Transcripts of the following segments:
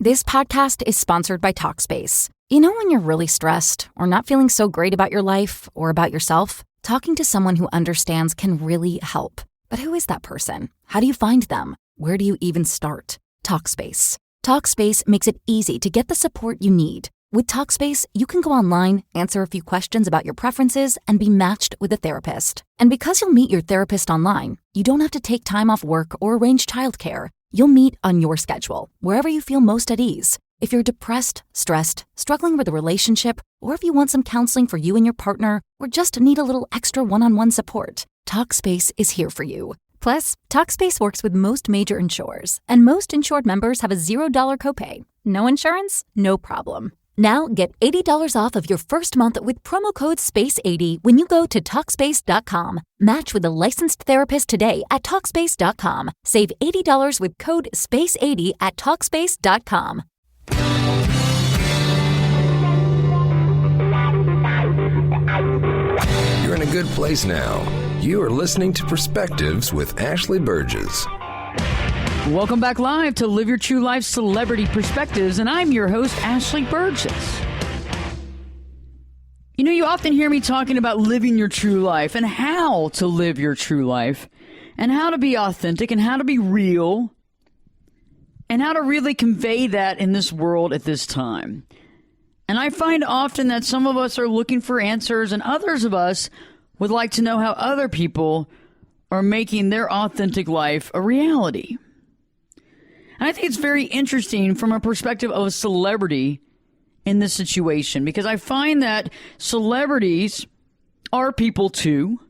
This podcast is sponsored by Talkspace. You know when you're really stressed or not feeling so great about your life or about yourself? Talking to someone who understands can really help. But who is that person? How do you find them? Where do you even start? Talkspace. Talkspace makes it easy to get the support you need. With Talkspace, you can go online, answer a few questions about your preferences, and be matched with a therapist. And because you'll meet your therapist online, you don't have to take time off work or arrange childcare. You'll meet on your schedule, wherever you feel most at ease. If you're depressed, stressed, struggling with a relationship, or if you want some counseling for you and your partner, or just need a little extra one-on-one support, Talkspace is here for you. Plus, Talkspace works with most major insurers, and most insured members have a $0 copay. No insurance? No problem. Now get $80 off of your first month with promo code SPACE80 when you go to Talkspace.com. Match with a licensed therapist today at Talkspace.com. Save $80 with code SPACE80 at Talkspace.com. You're in a good place now. You are listening to Perspectives with Ashley Burgess. Welcome back live to Live Your True Life Celebrity Perspectives, and I'm your host, Ashley Burgess. You know, you often hear me talking about living your true life and how to live your true life and how to be authentic and how to be real and how to really convey that in this world at this time. And I find often that some of us are looking for answers and others of us would like to know how other people are making their authentic life a reality. And I think it's very interesting from a perspective of a celebrity in this situation, because I find that celebrities are people too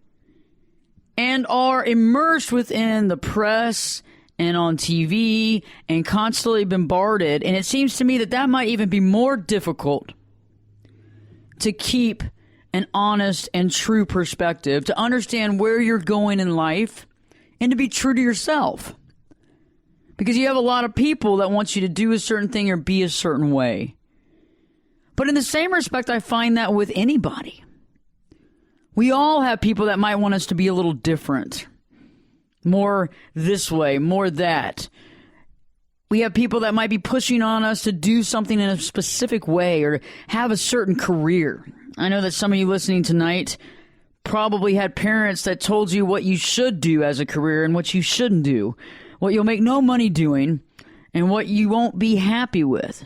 and are immersed within the press and on TV and constantly bombarded. And it seems to me that that might even be more difficult to keep an honest and true perspective, to understand where you're going in life and to be true to yourself. Because you have a lot of people that want you to do a certain thing or be a certain way. But in the same respect, I find that with anybody. We all have people that might want us to be a little different. More this way, more that. We have people that might be pushing on us to do something in a specific way or have a certain career. I know that some of you listening tonight probably had parents that told you what you should do as a career and what you shouldn't do, what you'll make no money doing, and what you won't be happy with.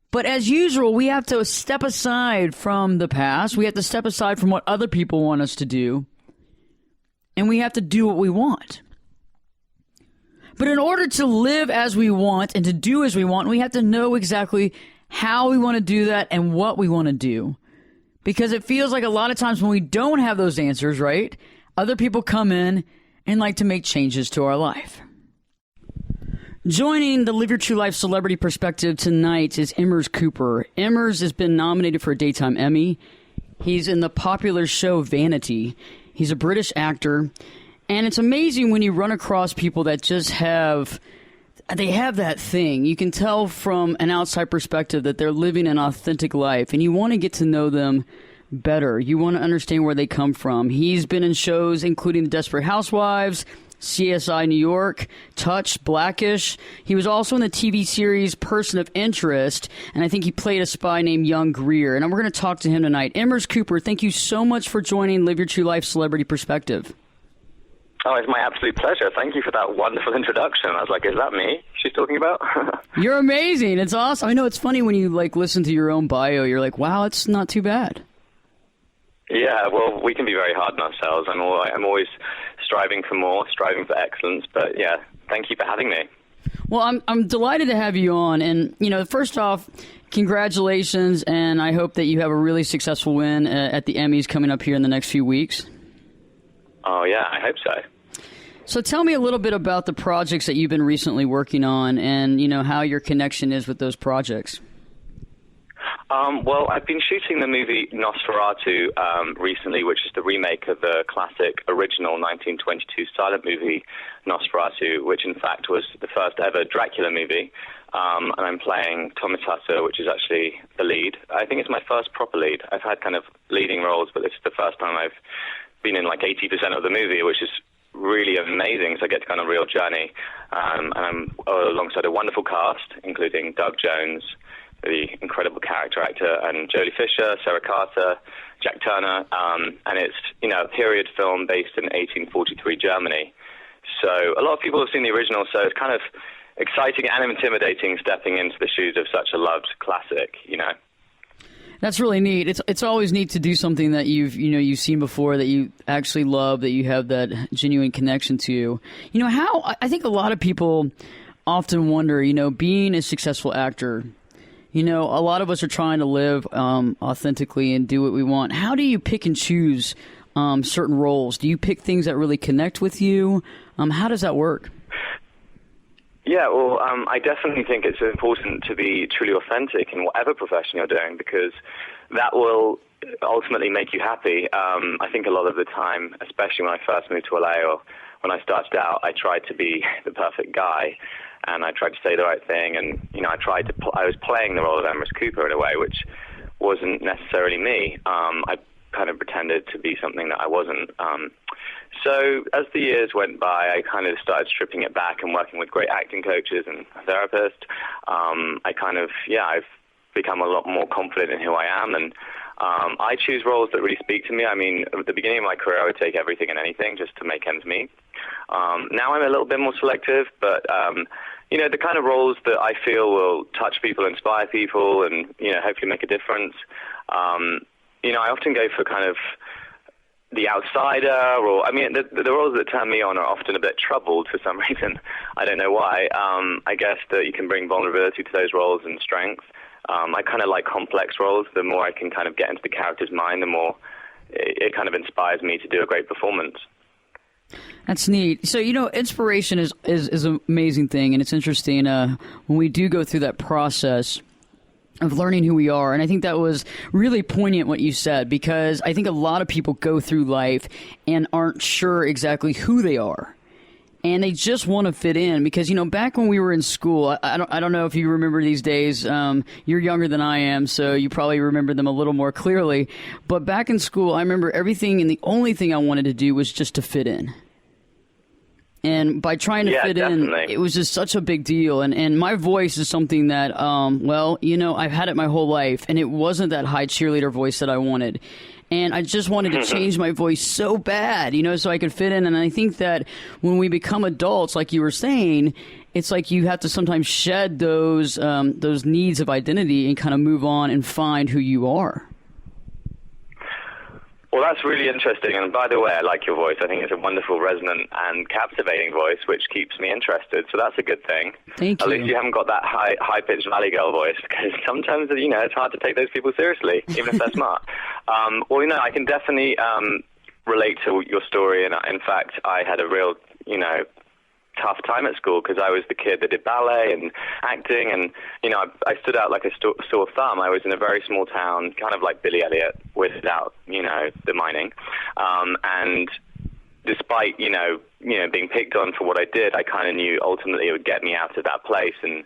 But as usual, we have to step aside from the past. We have to step aside from what other people want us to do. And we have to do what we want. But in order to live as we want and to do as we want, we have to know exactly how we want to do that and what we want to do. Because it feels like a lot of times when we don't have those answers, right, other people come in and like to make changes to our life. Joining the Live Your True Life Celebrity Perspective tonight is Emrhys Cooper. Emrhys has been nominated for a Daytime Emmy. He's in the popular show Vanity. He's a British actor. And it's amazing when you run across people that just have that thing. You can tell from an outside perspective that they're living an authentic life, and you want to get to know them better. You want to understand where they come from. He's been in shows including The Desperate Housewives, CSI New York, Touch, Blackish. He was also in the TV series Person of Interest, and I think he played a spy named Young Greer. And we're going to talk to him tonight. Emrhys Cooper, thank you so much for joining Live Your True Life Celebrity Perspective. Oh, it's my absolute pleasure. Thank you for that wonderful introduction. I was like, is that me she's talking about? You're amazing. It's awesome. I know it's funny when you listen to your own bio. You're like, wow, it's not too bad. Yeah, well, we can be very hard on ourselves. I'm always striving for more, striving for excellence. But yeah, thank you for having me. Well, I'm delighted to have you on. And, first off, congratulations. And I hope that you have a really successful win at the Emmys coming up here in the next few weeks. Oh, yeah, I hope so. So tell me a little bit about the projects that you've been recently working on and, how your connection is with those projects. Well, I've been shooting the movie Nosferatu recently, which is the remake of the classic original 1922 silent movie Nosferatu, which in fact was the first ever Dracula movie. And I'm playing Thomas Hutter, which is actually the lead. I think it's my first proper lead. I've had kind of leading roles, but this is the first time I've been in like 80% of the movie, which is really amazing. So I get to go on a real journey, and I'm alongside a wonderful cast, including Doug Jones, the incredible character actor, and Jodie Fisher, Sarah Carter, Jack Turner, and it's, a period film based in 1843 Germany. So a lot of people have seen the original, so it's kind of exciting and intimidating stepping into the shoes of such a loved classic, That's really neat. It's always neat to do something that you've seen before, that you actually love, that you have that genuine connection to. How I think a lot of people often wonder, being a successful actor, a lot of us are trying to live authentically and do what we want. How do you pick and choose certain roles? Do you pick things that really connect with you? How does that work? Yeah, well, I definitely think it's important to be truly authentic in whatever profession you're doing, because that will ultimately make you happy. I think a lot of the time, especially when I first moved to LA or when I started out, I tried to be the perfect guy, and I tried to say the right thing, and I was playing the role of Emrhys Cooper in a way which wasn't necessarily me. I kind of pretended to be something that I wasn't. So as the years went by, I kind of started stripping it back and working with great acting coaches and a therapist. I've become a lot more confident in who I am, and I choose roles that really speak to me. I mean, at the beginning of my career, I would take everything and anything just to make ends meet. Now I'm a little bit more selective, but the kind of roles that I feel will touch people, inspire people, and hopefully make a difference. I often go for kind of the outsider, or the roles that turn me on are often a bit troubled for some reason. I don't know why. I guess that you can bring vulnerability to those roles and strength. I kind of like complex roles. The more I can kind of get into the character's mind, the more it kind of inspires me to do a great performance. That's neat. So, inspiration is an amazing thing, and it's interesting when we do go through that process of learning who we are. And I think that was really poignant what you said, because I think a lot of people go through life and aren't sure exactly who they are. And they just want to fit in because, back when we were in school, I don't know if you remember these days. You're younger than I am, so you probably remember them a little more clearly. But back in school, I remember everything, and the only thing I wanted to do was just to fit in. And by trying to fit definitely. in, it was just such a big deal. And my voice is something that, I've had it my whole life, and it wasn't that high cheerleader voice that I wanted. And I just wanted to change my voice so bad, so I could fit in. And I think that when we become adults, like you were saying, it's like you have to sometimes shed those needs of identity and kind of move on and find who you are. Well, that's really interesting. And by the way, I like your voice. I think it's a wonderful, resonant, and captivating voice, which keeps me interested. So that's a good thing. Thank you. At least you haven't got that high-pitched Valley Girl voice, because sometimes, it's hard to take those people seriously, even if they're smart. I can definitely relate to your story. And in fact, I had a real, tough time at school because I was the kid that did ballet and acting, and I stood out like a sore thumb. I was in a very small town, kind of like Billy Elliot without the mining, and despite being picked on for what I did, I kind of knew ultimately it would get me out of that place and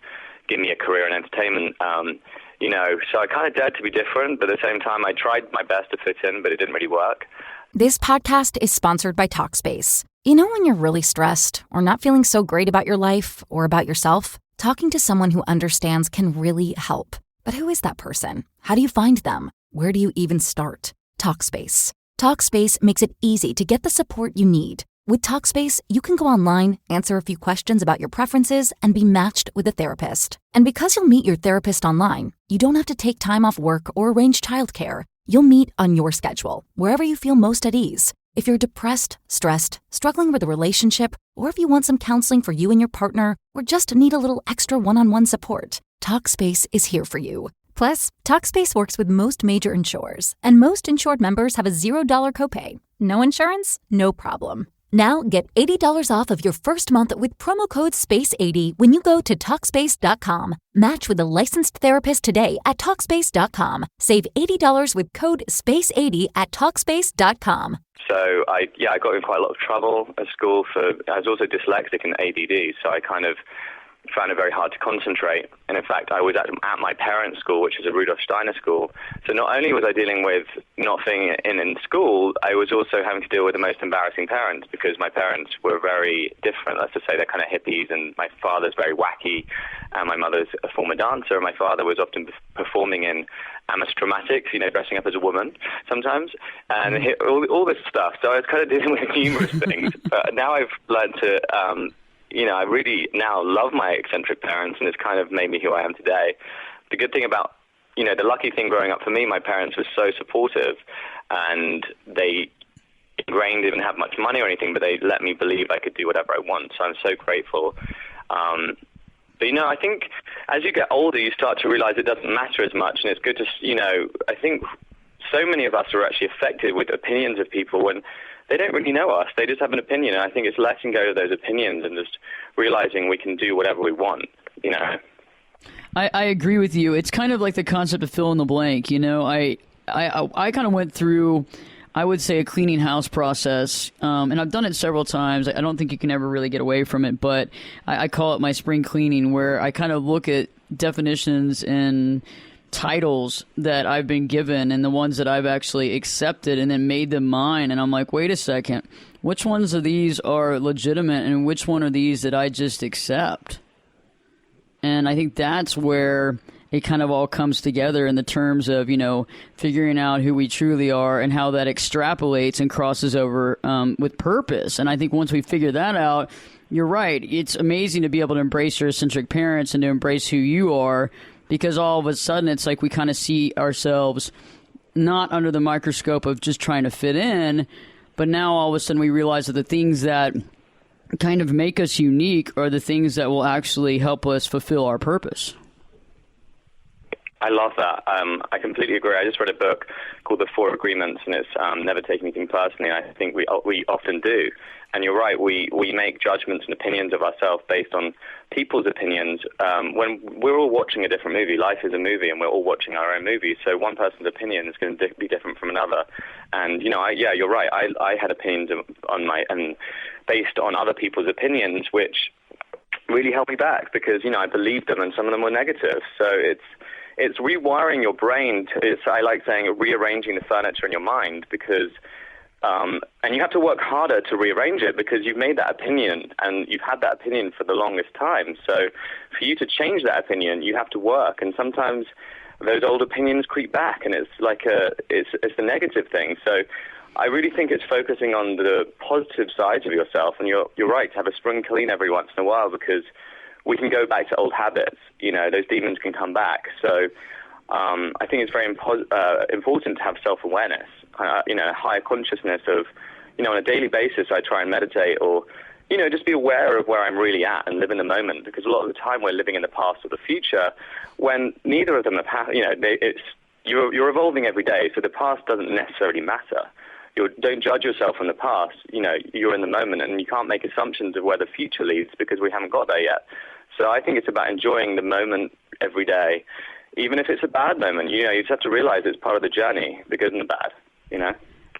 give me a career in entertainment. So I kind of dared to be different, but at the same time I tried my best to fit in, but it didn't really work. This podcast is sponsored by Talkspace. When you're really stressed or not feeling so great about your life or about yourself, talking to someone who understands can really help. But who is that person? How do you find them? Where do you even start? Talkspace. Talkspace makes it easy to get the support you need. With Talkspace, you can go online, answer a few questions about your preferences, and be matched with a therapist. And because you'll meet your therapist online, you don't have to take time off work or arrange childcare. You'll meet on your schedule, wherever you feel most at ease. If you're depressed, stressed, struggling with a relationship, or if you want some counseling for you and your partner, or just need a little extra one-on-one support, Talkspace is here for you. Plus, Talkspace works with most major insurers, and most insured members have a $0 copay. No insurance? No problem. Now get $80 off of your first month with promo code SPACE80 when you go to Talkspace.com. Match with a licensed therapist today at Talkspace.com. Save $80 with code SPACE80 at Talkspace.com. So I got in quite a lot of trouble at school I was also dyslexic and ADD, so I kind of found it very hard to concentrate. And in fact, I was at my parents' school, which is a Rudolf Steiner school. So not only was I dealing with not fitting in school, I was also having to deal with the most embarrassing parents, because my parents were very different. Let's just say they're kind of hippies, and my father's very wacky, and my mother's a former dancer, and my father was often performing in amateur dramatics, dressing up as a woman sometimes, and all this stuff. So I was kind of dealing with numerous things. But now I've learned to... I really now love my eccentric parents, and it's kind of made me who I am today. The good thing about, the lucky thing growing up for me, my parents were so supportive, and they didn't have much money or anything, but they let me believe I could do whatever I want. So I'm so grateful. But, I think as you get older, you start to realize it doesn't matter as much, and it's good to, I think so many of us are actually affected with opinions of people when they don't really know us. They just have an opinion. And I think it's letting go of those opinions and just realizing we can do whatever we want, I agree with you. It's kind of like the concept of fill in the blank. I kind of went through, I would say, a cleaning house process, and I've done it several times. I don't think you can ever really get away from it, but I call it my spring cleaning, where I kind of look at definitions and titles that I've been given and the ones that I've actually accepted and then made them mine. And I'm like, wait a second, which ones of these are legitimate and which one are these that I just accept? And I think that's where it kind of all comes together in the terms of, figuring out who we truly are and how that extrapolates and crosses over with purpose. And I think once we figure that out, you're right. It's amazing to be able to embrace your eccentric parents and to embrace who you are, because all of a sudden it's like we kind of see ourselves not under the microscope of just trying to fit in, but now all of a sudden we realize that the things that kind of make us unique are the things that will actually help us fulfill our purpose. I love that. I completely agree. I just read a book called The Four Agreements, and it's never take anything personally. I think we often do. And you're right, we make judgments and opinions of ourselves based on people's opinions. When we're all watching a different movie, life is a movie, and we're all watching our own movie. So one person's opinion is going to be different from another. And, you're right. I had opinions and based on other people's opinions, which really held me back because, I believed them and some of them were negative. So it's rewiring your brain. I like saying rearranging the furniture in your mind because... and you have to work harder to rearrange it because you've made that opinion and you've had that opinion for the longest time. So for you to change that opinion, you have to work. And sometimes those old opinions creep back, and it's like it's the negative thing. So I really think it's focusing on the positive sides of yourself. And you're right to have a spring clean every once in a while because we can go back to old habits. Those demons can come back. So I think it's very important to have self-awareness. Higher consciousness of, on a daily basis, I try and meditate or, just be aware of where I'm really at and live in the moment, because a lot of the time we're living in the past or the future when neither of them have you're evolving every day, so the past doesn't necessarily matter. Don't judge yourself from the past. You're in the moment, and you can't make assumptions of where the future leads because we haven't got there yet. So I think it's about enjoying the moment every day, even if it's a bad moment. You just have to realize it's part of the journey, the good and the bad.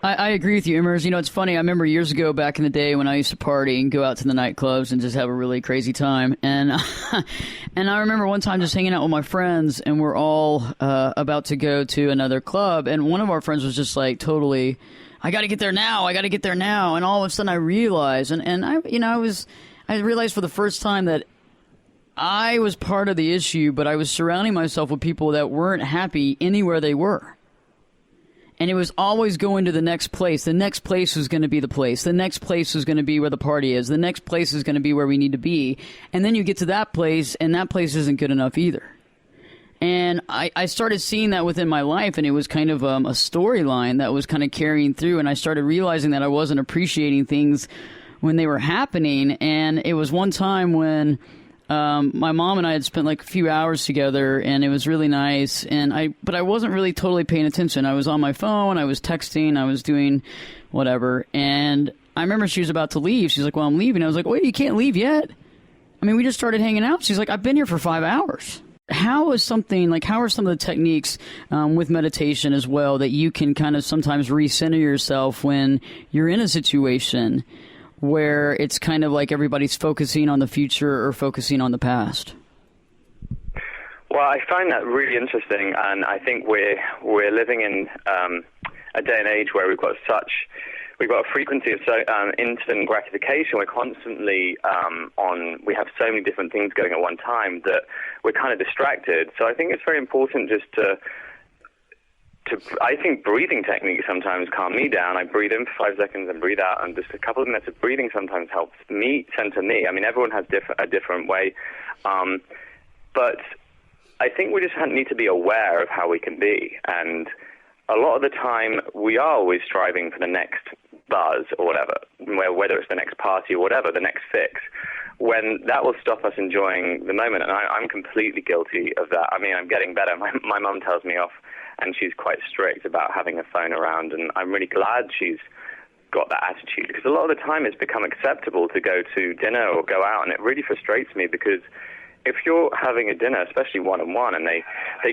I agree with you, Emrhys. It's funny. I remember years ago back in the day when I used to party and go out to the nightclubs and just have a really crazy time. And and I remember one time just hanging out with my friends, and we're all about to go to another club. And one of our friends was just like totally, I got to get there now. I got to get there now. And all of a sudden I realized, and I realized for the first time that I was part of the issue, but I was surrounding myself with people that weren't happy anywhere they were. And it was always going to the next place. The next place was going to be the place. The next place was going to be where the party is. The next place is going to be where we need to be. And then you get to that place, and that place isn't good enough either. And I started seeing that within my life, and it was kind of a storyline that was kind of carrying through. And I started realizing that I wasn't appreciating things when they were happening. And it was one time when... my mom and I had spent like a few hours together, and it was really nice. But I wasn't really totally paying attention. I was on my phone, I was texting, I was doing whatever. And I remember she was about to leave. She's like, "Well, I'm leaving." I was like, "Wait, you can't leave yet? I mean, we just started hanging out." She's like, "I've been here for 5 hours." How are some of the techniques with meditation as well that you can kind of sometimes recenter yourself when you're in a situation where it's kind of like everybody's focusing on the future or focusing on the past? Well, I find that really interesting, and I think we're living in a day and age where we've got a frequency of instant gratification. We're constantly we have so many different things going at one time that we're kind of distracted. So I think it's very important just to I think breathing techniques sometimes calm me down. I breathe in for 5 seconds and breathe out, and just a couple of minutes of breathing sometimes helps me center me. I mean, everyone has a different way, but I think we just need to be aware of how we can be. And a lot of the time, we are always striving for the next buzz or whatever, whether it's the next party or whatever, the next fix, when that will stop us enjoying the moment. And I'm completely guilty of that. I mean, I'm getting better. My mum tells me off, and she's quite strict about having a phone around, and I'm really glad she's got that attitude, because a lot of the time it's become acceptable to go to dinner or go out, and it really frustrates me, because if you're having a dinner, especially one-on-one, and they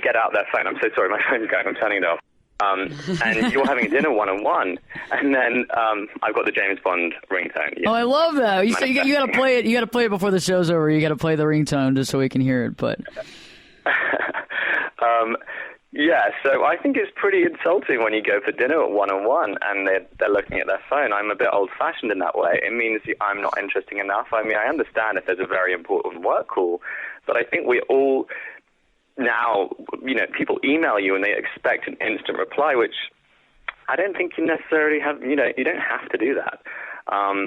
get out their phone, I'm so sorry, my phone's going, I'm turning it off, and you're having a dinner one-on-one, and then I've got the James Bond ringtone. Yeah. Oh, I love that. You got to play it. You got to play it before the show's over. You got to play the ringtone just so we can hear it. But yeah, so I think it's pretty insulting when you go for dinner at one-on-one and they're looking at their phone. I'm a bit old-fashioned in that way. It means I'm not interesting enough. I mean, I understand if there's a very important work call, but I think we all now, people email you and they expect an instant reply, which I don't think you necessarily have. You don't have to do that,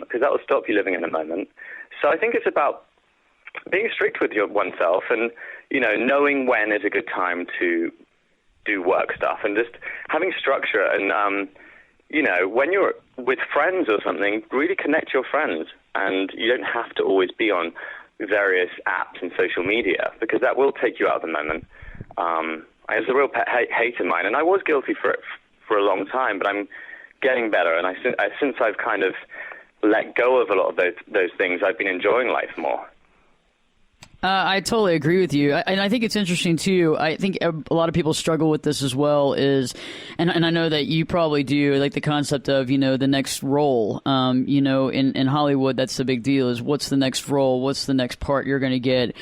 because that will stop you living in the moment. So I think it's about being strict with oneself and, knowing when is a good time to do work stuff, and just having structure. And when you're with friends or something, really connect your friends, and you don't have to always be on various apps and social media, because that will take you out of the moment. It's a real hate of mine, and I was guilty for it for a long time, but I'm getting better, and since I've kind of let go of a lot of those things, I've been enjoying life more. I totally agree with you. And I think it's interesting, too. I think a lot of people struggle with this as well, and I know that you probably do, like the concept of, the next role. In Hollywood, that's the big deal, is what's the next role? What's the next part you're going to get?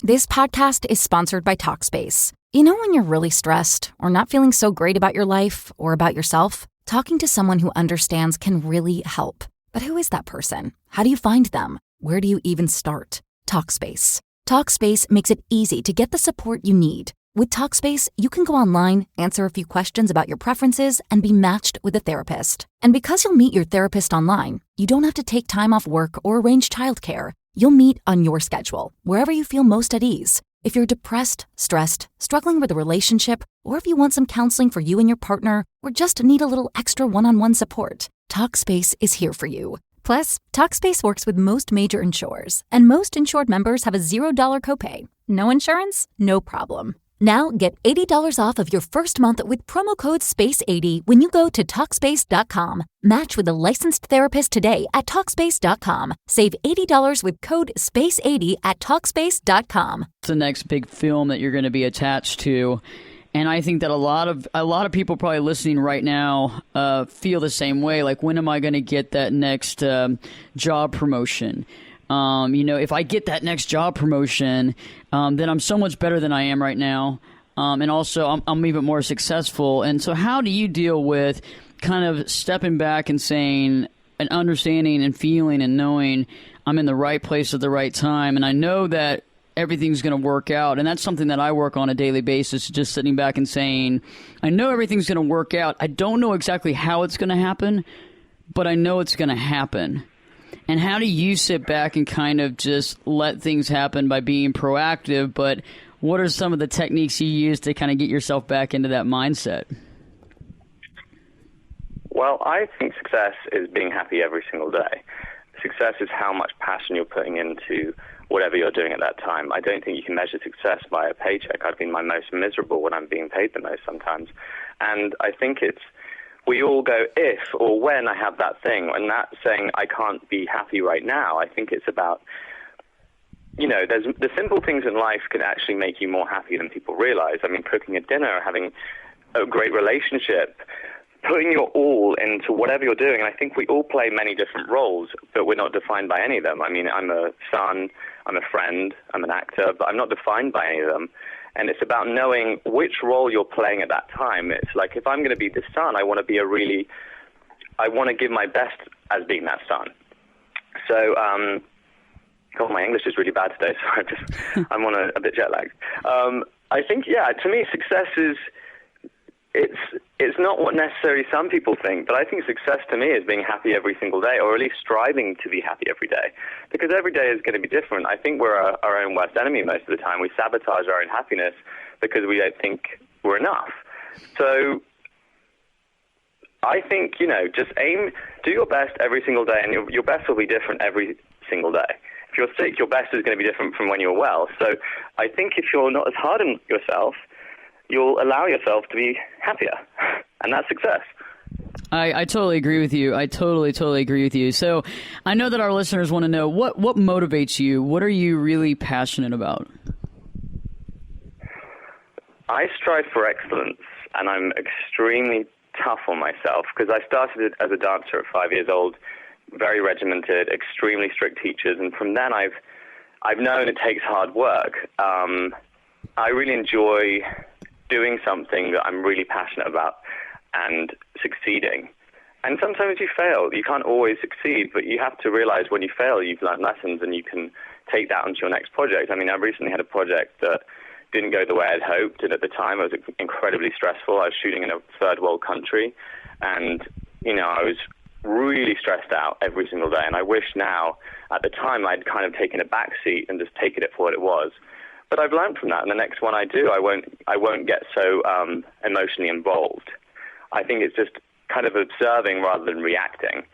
This podcast is sponsored by Talkspace. When you're really stressed or not feeling so great about your life or about yourself, talking to someone who understands can really help. But who is that person? How do you find them? Where do you even start? Talkspace. Talkspace makes it easy to get the support you need. With Talkspace, you can go online, answer a few questions about your preferences, and be matched with a therapist. And because you'll meet your therapist online, you don't have to take time off work or arrange childcare. You'll meet on your schedule, wherever you feel most at ease. If you're depressed, stressed, struggling with a relationship, or if you want some counseling for you and your partner, or just need a little extra one-on-one support, Talkspace is here for you. Plus, Talkspace works with most major insurers, and most insured members have a $0 copay. No insurance? No problem. Now get $80 off of your first month with promo code SPACE80 when you go to Talkspace.com. Match with a licensed therapist today at Talkspace.com. Save $80 with code SPACE80 at Talkspace.com. It's the next big film that you're going to be attached to. And I think that a lot of people probably listening right now feel the same way. Like, when am I going to get that next job promotion? If I get that next job promotion, then I'm so much better than I am right now. And also, I'm even more successful. And so how do you deal with kind of stepping back and saying and understanding and feeling and knowing I'm in the right place at the right time? And I know that everything's going to work out. And that's something that I work on a daily basis, just sitting back and saying, I know everything's going to work out. I don't know exactly how it's going to happen, but I know it's going to happen. And how do you sit back and kind of just let things happen by being proactive? But what are some of the techniques you use to kind of get yourself back into that mindset? Well, I think success is being happy every single day. Success is how much passion you're putting into whatever you're doing at that time. I don't think you can measure success by a paycheck. I've been my most miserable when I'm being paid the most sometimes. And I think we all go, if or when I have that thing, and that saying I can't be happy right now. I think it's about, there's the simple things in life can actually make you more happy than people realize. I mean, cooking a dinner, having a great relationship, putting your all into whatever you're doing. And I think we all play many different roles, but we're not defined by any of them. I mean, I'm a son, I'm a friend, I'm an actor, but I'm not defined by any of them. And it's about knowing which role you're playing at that time. It's like, if I'm going to be the son, I want to give my best as being that son. So, God, my English is really bad today, so I'm on a bit jet lagged. I think, yeah, to me, success is, it's not what necessarily some people think, but I think success to me is being happy every single day, or at least striving to be happy every day, because every day is going to be different. I think we're our own worst enemy most of the time. We sabotage our own happiness because we don't think we're enough. So I think, just do your best every single day, and your best will be different every single day. If you're sick, your best is going to be different from when you're well. So I think if you're not as hard on yourself, you'll allow yourself to be happier, and that's success. I totally agree with you. I totally agree with you. So I know that our listeners want to know, what motivates you? What are you really passionate about? I strive for excellence, and I'm extremely tough on myself, because I started as a dancer at 5 years old, very regimented, extremely strict teachers, and from then I've known it takes hard work. I really enjoy doing something that I'm really passionate about and succeeding. And sometimes you fail. You can't always succeed, but you have to realize when you fail, you've learned lessons, and you can take that onto your next project. I mean, I recently had a project that didn't go the way I'd hoped, and at the time it was incredibly stressful. I was shooting in a third world country, and, I was really stressed out every single day, and I wish now, at the time, I'd kind of taken a back seat and just taken it for what it was. But I've learned from that, and the next one I do, I won't get so emotionally involved. I think it's just kind of observing rather than reacting.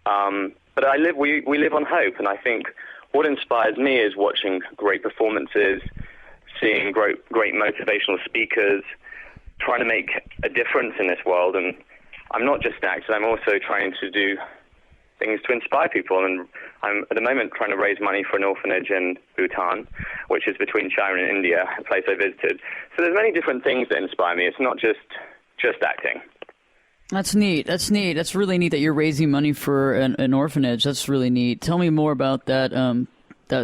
But we live on hope, and I think what inspires me is watching great performances, seeing great motivational speakers, trying to make a difference in this world. And I'm not just an actor, I'm also trying to do things to inspire people, and I'm at the moment trying to raise money for an orphanage in Bhutan, which is between China and India, a place I visited. So there's many different things that inspire me. It's not just acting. That's neat. That's really neat that you're raising money for an orphanage. That's really neat. Tell me more about that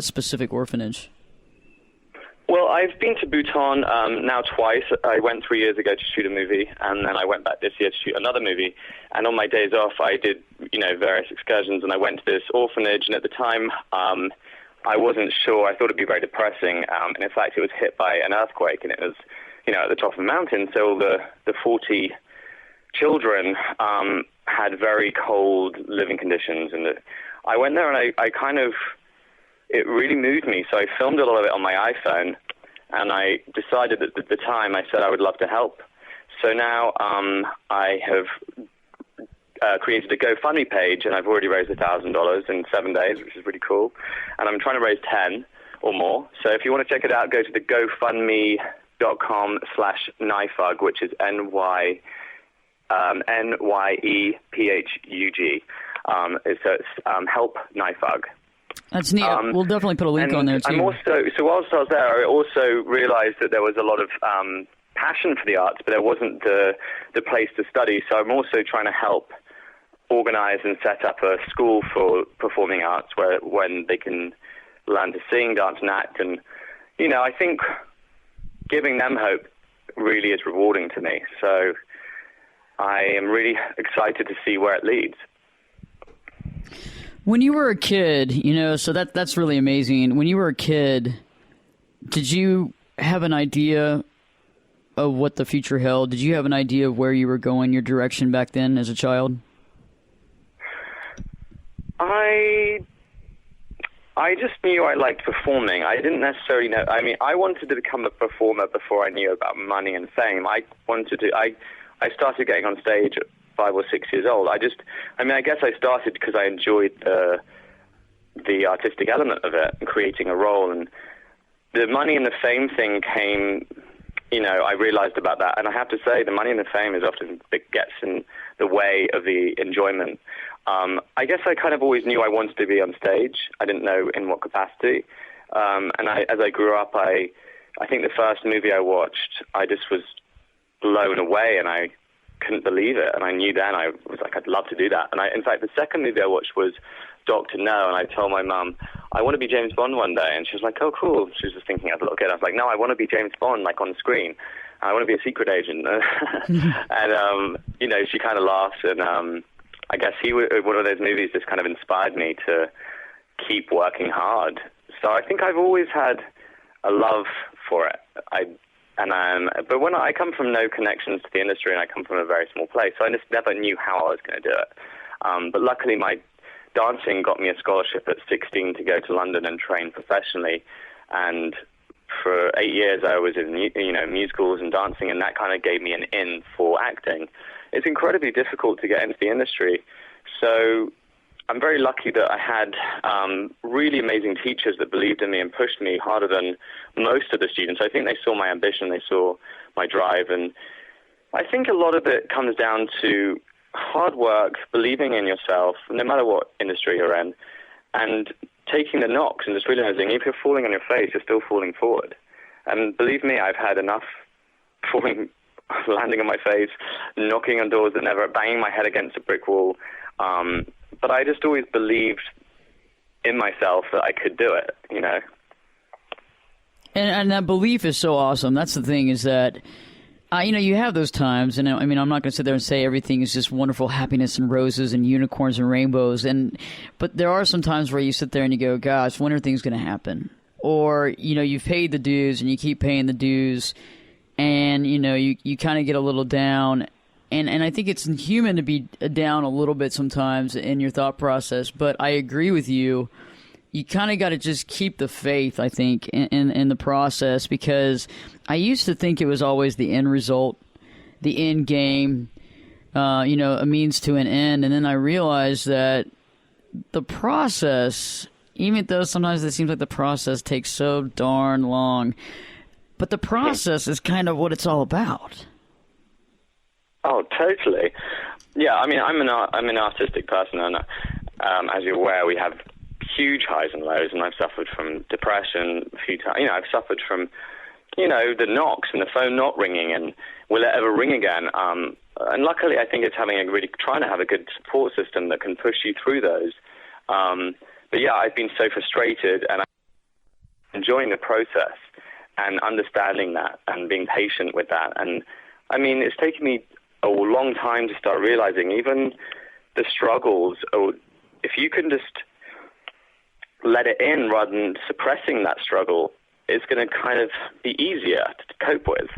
specific orphanage. Well, I've been to Bhutan now twice. I went 3 years ago to shoot a movie, and then I went back this year to shoot another movie. And on my days off, I did, various excursions, and I went to this orphanage. And at the time, I wasn't sure. I thought it'd be very depressing. And in fact, it was hit by an earthquake, and it was, at the top of a mountain. So the 40 children had very cold living conditions. And I went there, and I kind of... It really moved me, so I filmed a lot of it on my iPhone, and I decided that at the time I said I would love to help. So now I have created a GoFundMe page, and I've already raised $1,000 in 7 days, which is really cool. And I'm trying to raise 10 or more. So if you want to check it out, go to the GoFundMe.com/NYPHUG, which is NYEPHUG. So it's Help NYPHUG. That's neat. We'll definitely put a link on there, too. Whilst I was there, I also realized that there was a lot of passion for the arts, but there wasn't the place to study. So I'm also trying to help organize and set up a school for performing arts when they can learn to sing, dance, and act. And, I think giving them hope really is rewarding to me. So I am really excited to see where it leads. When you were a kid, so that's really amazing. When you were a kid, did you have an idea of what the future held? Did you have an idea of where you were going, your direction back then as a child? I just knew I liked performing. I didn't necessarily know. I mean, I wanted to become a performer before I knew about money and fame. I started getting on stage at 5 or 6 years old. I guess I started because I enjoyed the artistic element of it and creating a role. And the money and the fame thing came, I realized about that. And I have to say, the money and the fame is often it gets in the way of the enjoyment. I guess I kind of always knew I wanted to be on stage. I didn't know in what capacity. As I grew up, I think the first movie I watched, I just was blown away, and I couldn't believe it. And I knew then, I was like, I'd love to do that. And in fact, the second movie I watched was Dr. No, and I told my mum, I want to be James Bond one day. And she was like, oh, cool. She was just thinking as a little kid. I was like, no, I want to be James Bond, like on screen. I want to be a secret agent. And, you know, she kind of laughed. And I guess one of those movies just kind of inspired me to keep working hard. So I think I've always had a love for it. But when I come from no connections to the industry, and I come from a very small place, so I just never knew how I was going to do it. But luckily, my dancing got me a scholarship at 16 to go to London and train professionally. And for 8 years, I was in musicals and dancing, and that kind of gave me an in for acting. It's incredibly difficult to get into the industry, so I'm very lucky that I had really amazing teachers that believed in me and pushed me harder than most of the students. I think they saw my ambition, they saw my drive, and I think a lot of it comes down to hard work, believing in yourself, no matter what industry you're in, and taking the knocks and just realizing if you're falling on your face, you're still falling forward. And believe me, I've had enough landing on my face, knocking on doors that never, banging my head against a brick wall. But I just always believed in myself that I could do it, you know. And that belief is so awesome. That's the thing, is that, you have those times, and I mean, I'm not going to sit there and say everything is just wonderful happiness and roses and unicorns and rainbows, but there are some times where you sit there and you go, gosh, when are things going to happen? Or, you've paid the dues and you keep paying the dues, and, you kind of get a little down. And I think it's human to be down a little bit sometimes in your thought process, but I agree with you. You kind of got to just keep the faith, I think, in the process, because I used to think it was always the end result, the end game, a means to an end. And then I realized that the process, even though sometimes it seems like the process takes so darn long, but the process is kind of what it's all about. Oh, totally. Yeah, I mean, I'm an artistic person, and as you're aware, we have huge highs and lows, and I've suffered from depression a few times. I've suffered from, the knocks and the phone not ringing, and will it ever ring again? And luckily, I think it's trying to have a good support system that can push you through those. But yeah, I've been so frustrated, and I'm enjoying the process and understanding that and being patient with that. And I mean, it's taken me a long time to start realizing even the struggles, or if you can just let it in rather than suppressing that struggle, it's going to kind of be easier to cope with.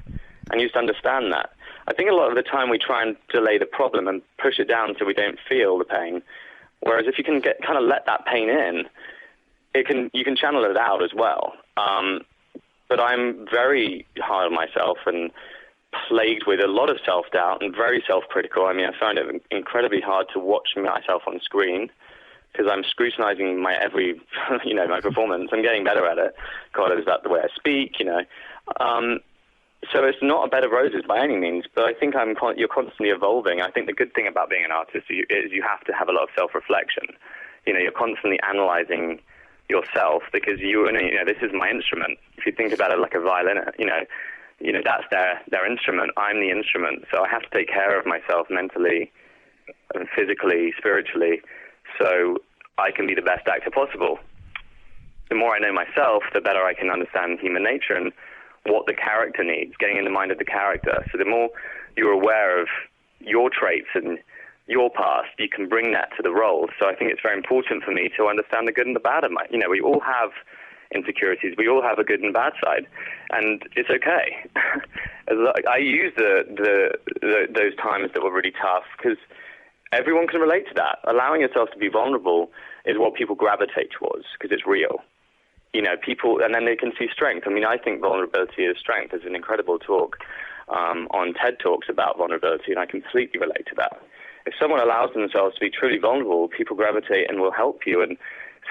And you just understand that. I think a lot of the time we try and delay the problem and push it down so we don't feel the pain. Whereas if you can kind of let that pain in, you can channel it out as well. But I'm very hard on myself and plagued with a lot of self-doubt and very self-critical. I mean, I find it incredibly hard to watch myself on screen because I'm scrutinizing my every, my performance. I'm getting better at it. God, is that the way I speak, So it's not a bed of roses by any means, but I think you're constantly evolving. I think the good thing about being an artist is you have to have a lot of self-reflection. You're constantly analyzing yourself because this is my instrument. If you think about it like a violin, that's their instrument. I'm the instrument, so I have to take care of myself mentally, physically, spiritually, so I can be the best actor possible. The more I know myself, the better I can understand human nature and what the character needs, getting in the mind of the character. So the more you're aware of your traits and your past, you can bring that to the role. So I think it's very important for me to understand the good and the bad of we all have insecurities. We all have a good and bad side, and it's okay. I use those times that were really tough because everyone can relate to that. Allowing yourself to be vulnerable is what people gravitate towards because it's real. People, and then they can see strength. I mean, I think vulnerability is strength. There's an incredible talk on TED Talks about vulnerability, and I completely relate to that. If someone allows themselves to be truly vulnerable, people gravitate and will help you and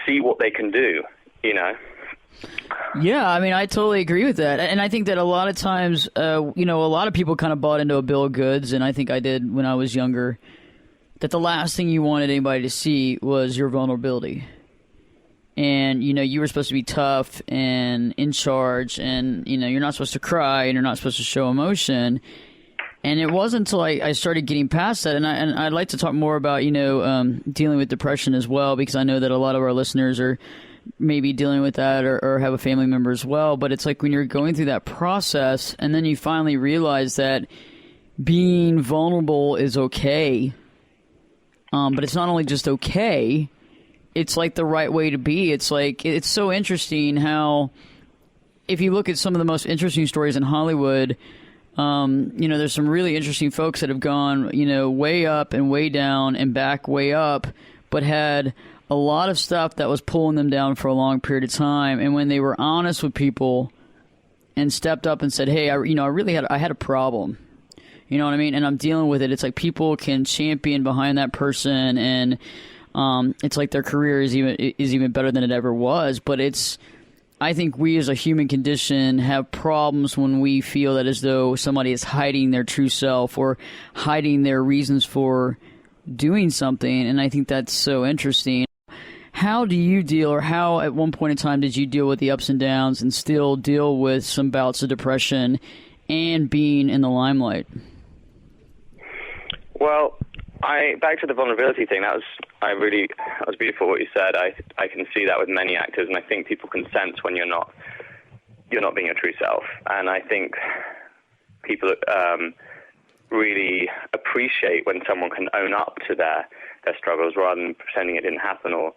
see what they can do, Yeah, I mean, I totally agree with that. And I think that a lot of times, a lot of people kind of bought into a bill of goods, and I think I did when I was younger, that the last thing you wanted anybody to see was your vulnerability. And, you were supposed to be tough and in charge, and, you're not supposed to cry and you're not supposed to show emotion. And it wasn't until I started getting past that, and I'd like to talk more about, dealing with depression as well, because I know that a lot of our listeners are maybe dealing with that or have a family member as well. But it's like when you're going through that process and then you finally realize that being vulnerable is okay, but it's not only just okay, it's like the right way to be. It's like, it's so interesting how, if you look at some of the most interesting stories in Hollywood, there's some really interesting folks that have gone, way up and way down and back way up, but had a lot of stuff that was pulling them down for a long period of time. And when they were honest with people and stepped up and said, hey, I had a problem, you know what I mean? And I'm dealing with it. It's like people can champion behind that person, and it's like their career is even better than it ever was. But I think we as a human condition have problems when we feel that as though somebody is hiding their true self or hiding their reasons for doing something. And I think that's so interesting. How do you deal, or how at one point in time did you deal with the ups and downs and still deal with some bouts of depression and being in the limelight? Well, back to the vulnerability thing, that was beautiful what you said. I can see that with many actors, and I think people can sense when you're not being your true self. And I think people really appreciate when someone can own up to their struggles rather than pretending it didn't happen or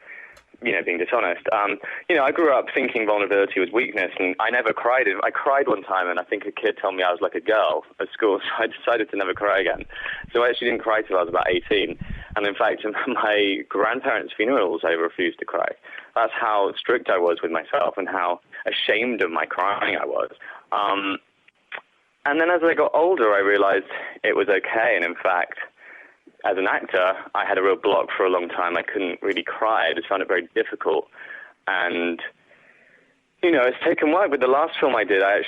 being dishonest. I grew up thinking vulnerability was weakness, and I never cried. I cried one time, and I think a kid told me I was like a girl at school, so I decided to never cry again. So I actually didn't cry till I was about 18. And in fact, in my grandparents' funerals, I refused to cry. That's how strict I was with myself and how ashamed of my crying I was. And then as I got older, I realized it was okay. And in fact, as an actor, I had a real block for a long time. I couldn't really cry. I just found it very difficult. And, it's taken work. With the last film I did, I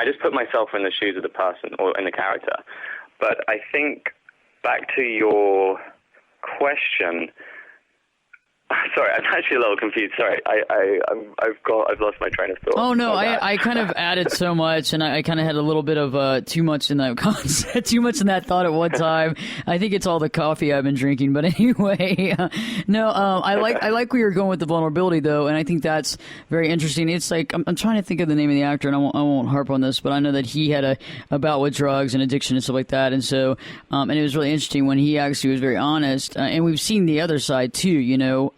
just put myself in the shoes of the person or in the character. But I think, back to your question, sorry, I'm actually a little confused. Sorry, I've lost my train of thought. Oh no, I kind of added so much, and I kind of had a little bit of too much in that concept, too much in that thought at one time. I think it's all the coffee I've been drinking, but anyway, no, I like where you're going with the vulnerability though, and I think that's very interesting. It's like I'm trying to think of the name of the actor, and I won't harp on this, but I know that he had a bout with drugs and addiction and stuff like that, and so and it was really interesting when he actually was very honest, and we've seen the other side too,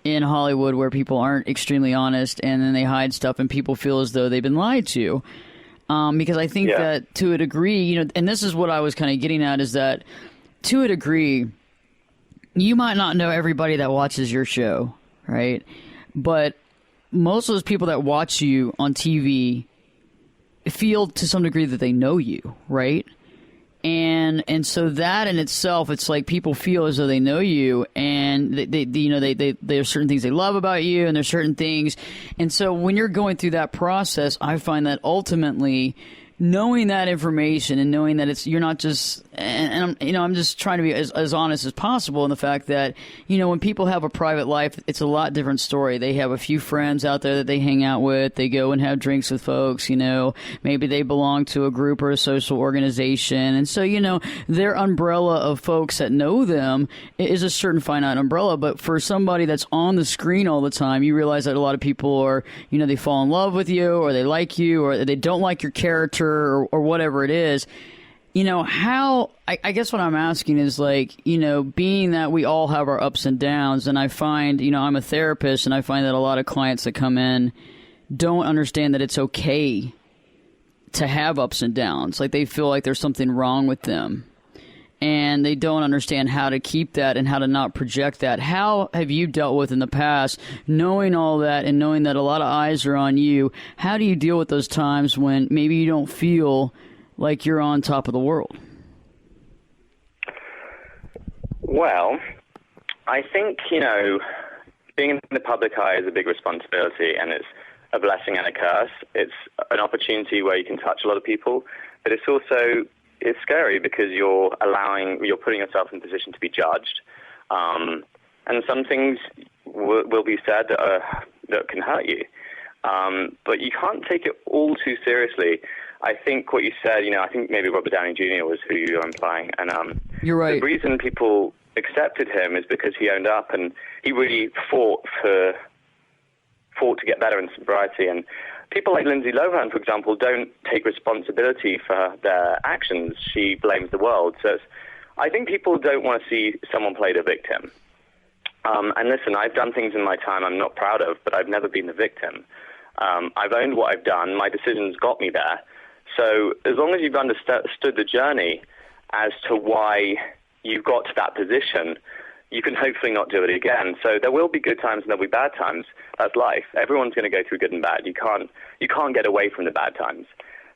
in Hollywood where people aren't extremely honest and then they hide stuff and people feel as though they've been lied to. Because I think that to a degree, and this is what I was kind of getting at, is that to a degree, you might not know everybody that watches your show, right? But most of those people that watch you on TV feel to some degree that they know you, right? And so that in itself, it's like people feel as though they know you, and there's certain things they love about you, and there's certain things. And so when you're going through that process, I find that ultimately knowing that information and knowing that you're not just, and I'm just trying to be as honest as possible in the fact that, when people have a private life, it's a lot different story. They have a few friends out there that they hang out with. They go and have drinks with folks, maybe they belong to a group or a social organization. And so, their umbrella of folks that know them is a certain finite umbrella. But for somebody that's on the screen all the time, you realize that a lot of people are, they fall in love with you, or they like you, or they don't like your character, or whatever it is. I guess what I'm asking is being that we all have our ups and downs, and I find, I'm a therapist, and I find that a lot of clients that come in don't understand that it's okay to have ups and downs. Like they feel like there's something wrong with them, and they don't understand how to keep that and how to not project that. How have you dealt with in the past, knowing all that and knowing that a lot of eyes are on you? How do you deal with those times when maybe you don't feel like you're on top of the world? Well, I think, being in the public eye is a big responsibility, and it's a blessing and a curse. It's an opportunity where you can touch a lot of people, but it's scary because you're putting yourself in a position to be judged. And some things will be said that can hurt you. But you can't take it all too seriously. I think what you said, I think maybe Robert Downey Jr. was who you were implying. And you're right. The reason people accepted him is because he owned up and he really fought to get better in sobriety. And people like Lindsay Lohan, for example, don't take responsibility for their actions. She blames the world. So I think people don't want to see someone play the victim. And listen, I've done things in my time I'm not proud of, but I've never been the victim. I've owned what I've done. My decisions got me there. So as long as you've understood the journey as to why you've got to that position, you can hopefully not do it again. So there will be good times and there'll be bad times. That's life. Everyone's going to go through good and bad. You can't get away from the bad times.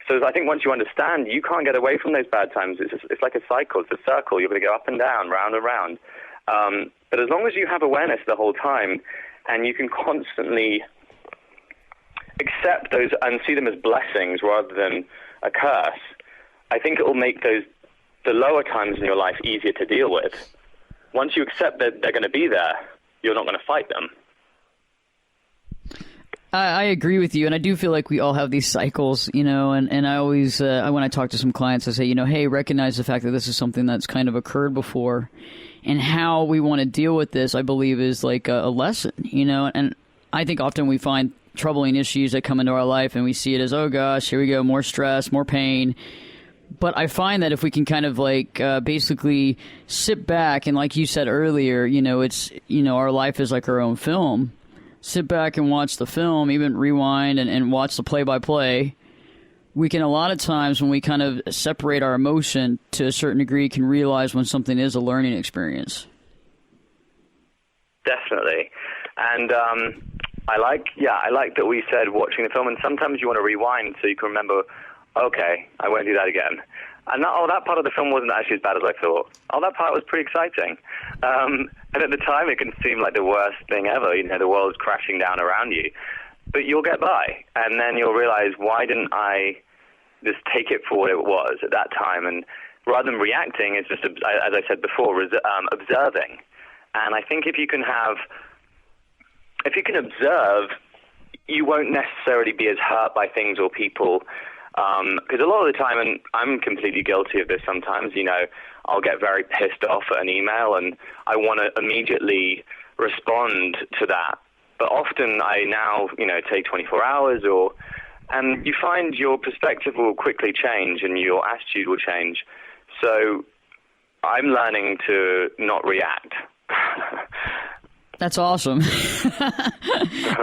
So I think once you understand, you can't get away from those bad times. It's like a cycle. It's a circle. You're going to go up and down, round and round. But as long as you have awareness the whole time and you can constantly accept those and see them as blessings rather than a curse, I think it will make the lower times in your life easier to deal with. Once you accept that they're going to be there, you're not going to fight them. I agree with you, and I do feel like we all have these cycles, and I always, when I talk to some clients, I say, hey, recognize the fact that this is something that's kind of occurred before, and how we want to deal with this, I believe, is like a lesson, and I think often we find troubling issues that come into our life, and we see it as, oh gosh, here we go, more stress, more pain. But I find that if we can kind of basically sit back and, like you said earlier, it's, our life is like our own film. Sit back and watch the film, even rewind and watch the play-by-play. We can, a lot of times when we kind of separate our emotion to a certain degree, can realize when something is a learning experience. Definitely. And I like that we said watching the film, and sometimes you want to rewind so you can remember, okay, I won't do that again. And that part of the film wasn't actually as bad as I thought. That part was pretty exciting. And at the time, it can seem like the worst thing ever. The world's crashing down around you. But you'll get by. And then you'll realize, why didn't I just take it for what it was at that time? And rather than reacting, it's just, as I said before, observing. And I think if you can observe, you won't necessarily be as hurt by things or people. Because a lot of the time, and I'm completely guilty of this sometimes, I'll get very pissed off at an email and I want to immediately respond to that. But often I now, take 24 hours and you find your perspective will quickly change and your attitude will change. So I'm learning to not react. That's awesome.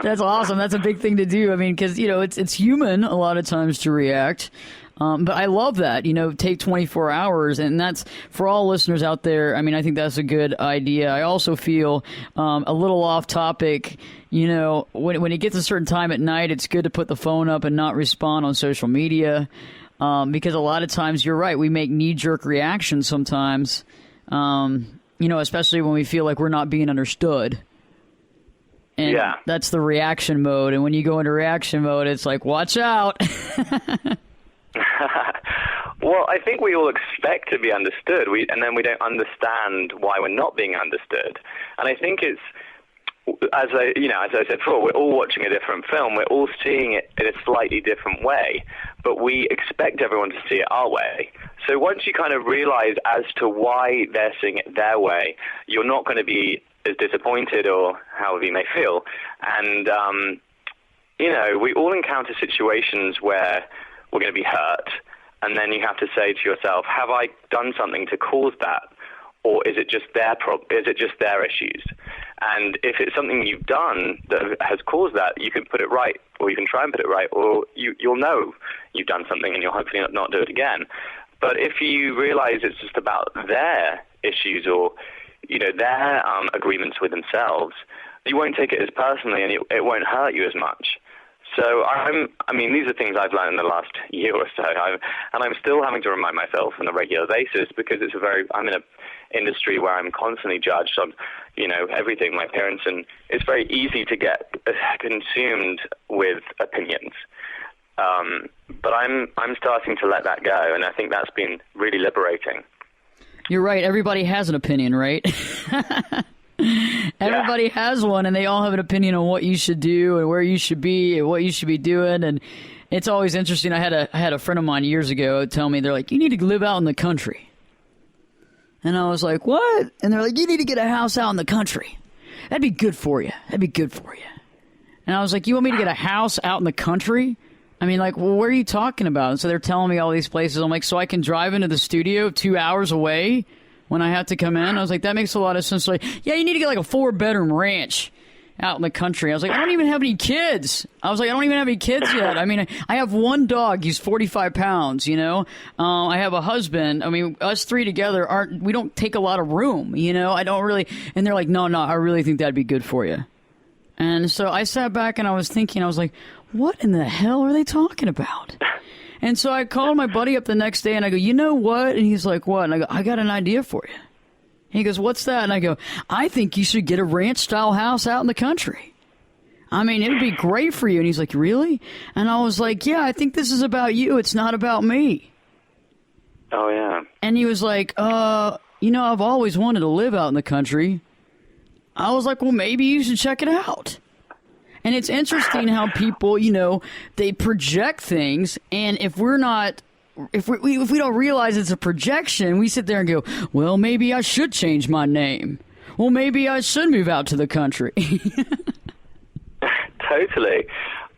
That's awesome. That's a big thing to do. I mean, because, it's human a lot of times to react. But I love that, take 24 hours. And that's for all listeners out there. I mean, I think that's a good idea. I also feel a little off topic, when it gets a certain time at night, it's good to put the phone up and not respond on social media. Because a lot of times, you're right, we make knee-jerk reactions sometimes, especially when we feel like we're not being understood. And that's the reaction mode. And when you go into reaction mode, it's like, watch out. Well, I think we all expect to be understood, and then we don't understand why we're not being understood. And I think it's, as I said before, we're all watching a different film. We're all seeing it in a slightly different way, but we expect everyone to see it our way. So once you kind of realize as to why they're seeing it their way, you're not going to be as disappointed or however you may feel. And, we all encounter situations where we're going to be hurt, and then you have to say to yourself, have I done something to cause that? Or is it just their issues? And if it's something you've done that has caused that, you can put it right, or you can try and put it right, or you'll know you've done something and you'll hopefully not do it again. But if you realize it's just about their issues or, their agreements with themselves, you won't take it as personally and it won't hurt you as much. So, these are things I've learned in the last year or so, and I'm still having to remind myself on a regular basis because I'm in an industry where I'm constantly judged on, everything, my appearance, and it's very easy to get consumed with opinions. But I'm starting to let that go, and I think that's been really liberating. You're right. Everybody has an opinion, right? Everybody has one, and they all have an opinion on what you should do and where you should be and what you should be doing. And it's always interesting. I had a friend of mine years ago tell me, they're like, you need to live out in the country. And I was like, what? And they're like, you need to get a house out in the country. That'd be good for you. That'd be good for you. And I was like, you want me to get a house out in the country? I mean, like, well, what are you talking about? And so they're telling me all these places. I'm like, so I can drive into the studio 2 hours away when I have to come in? I was like, that makes a lot of sense. Like, yeah, you need to get like a 4-bedroom ranch out in the country. I was like, I don't even have any kids. I don't even have any kids yet. I mean, I have one dog. He's 45 pounds, you know. I have a husband. I mean, us three together we don't take a lot of room, you know. I don't really. And they're like, no, I really think that'd be good for you. And so I sat back and I was thinking, I was like, what in the hell are they talking about? And so I called my buddy up the next day and I go, you know what? And he's like, what? And I go, I got an idea for you. And he goes, what's that? And I go, I think you should get a ranch-style house out in the country. I mean, it would be great for you. And he's like, really? And I was like, yeah, I think this is about you. It's not about me. Oh, yeah. And he was like, you know, I've always wanted to live out in the country. I was like, well, maybe you should check it out. And it's interesting how people, you know, they project things. And if we don't realize it's a projection, we sit there and go, well, maybe I should change my name. Well, maybe I should move out to the country. Totally.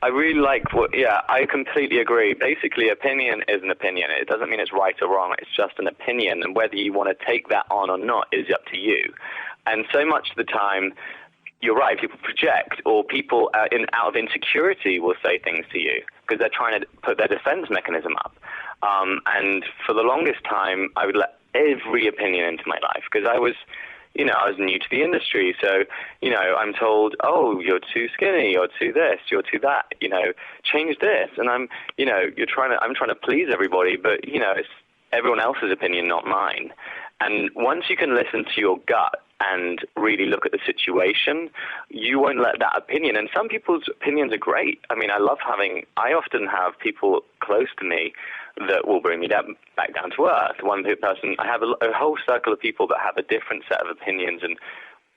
I really like I completely agree. Basically, opinion is an opinion. It doesn't mean it's right or wrong. It's just an opinion. And whether you want to take that on or not is up to you. And so much of the time, you're right, people project, or people out of insecurity will say things to you because they're trying to put their defense mechanism up. And for the longest time, I would let every opinion into my life because I was new to the industry. So, you know, I'm told, oh, you're too skinny, you're too this, you're too that, you know, change this. And I'm trying to please everybody, but, you know, it's everyone else's opinion, not mine. And once you can listen to your gut and really look at the situation, you won't let that opinion. And some people's opinions are great. I mean, I often have people close to me that will bring me back down to earth. One person, I have a whole circle of people that have a different set of opinions, and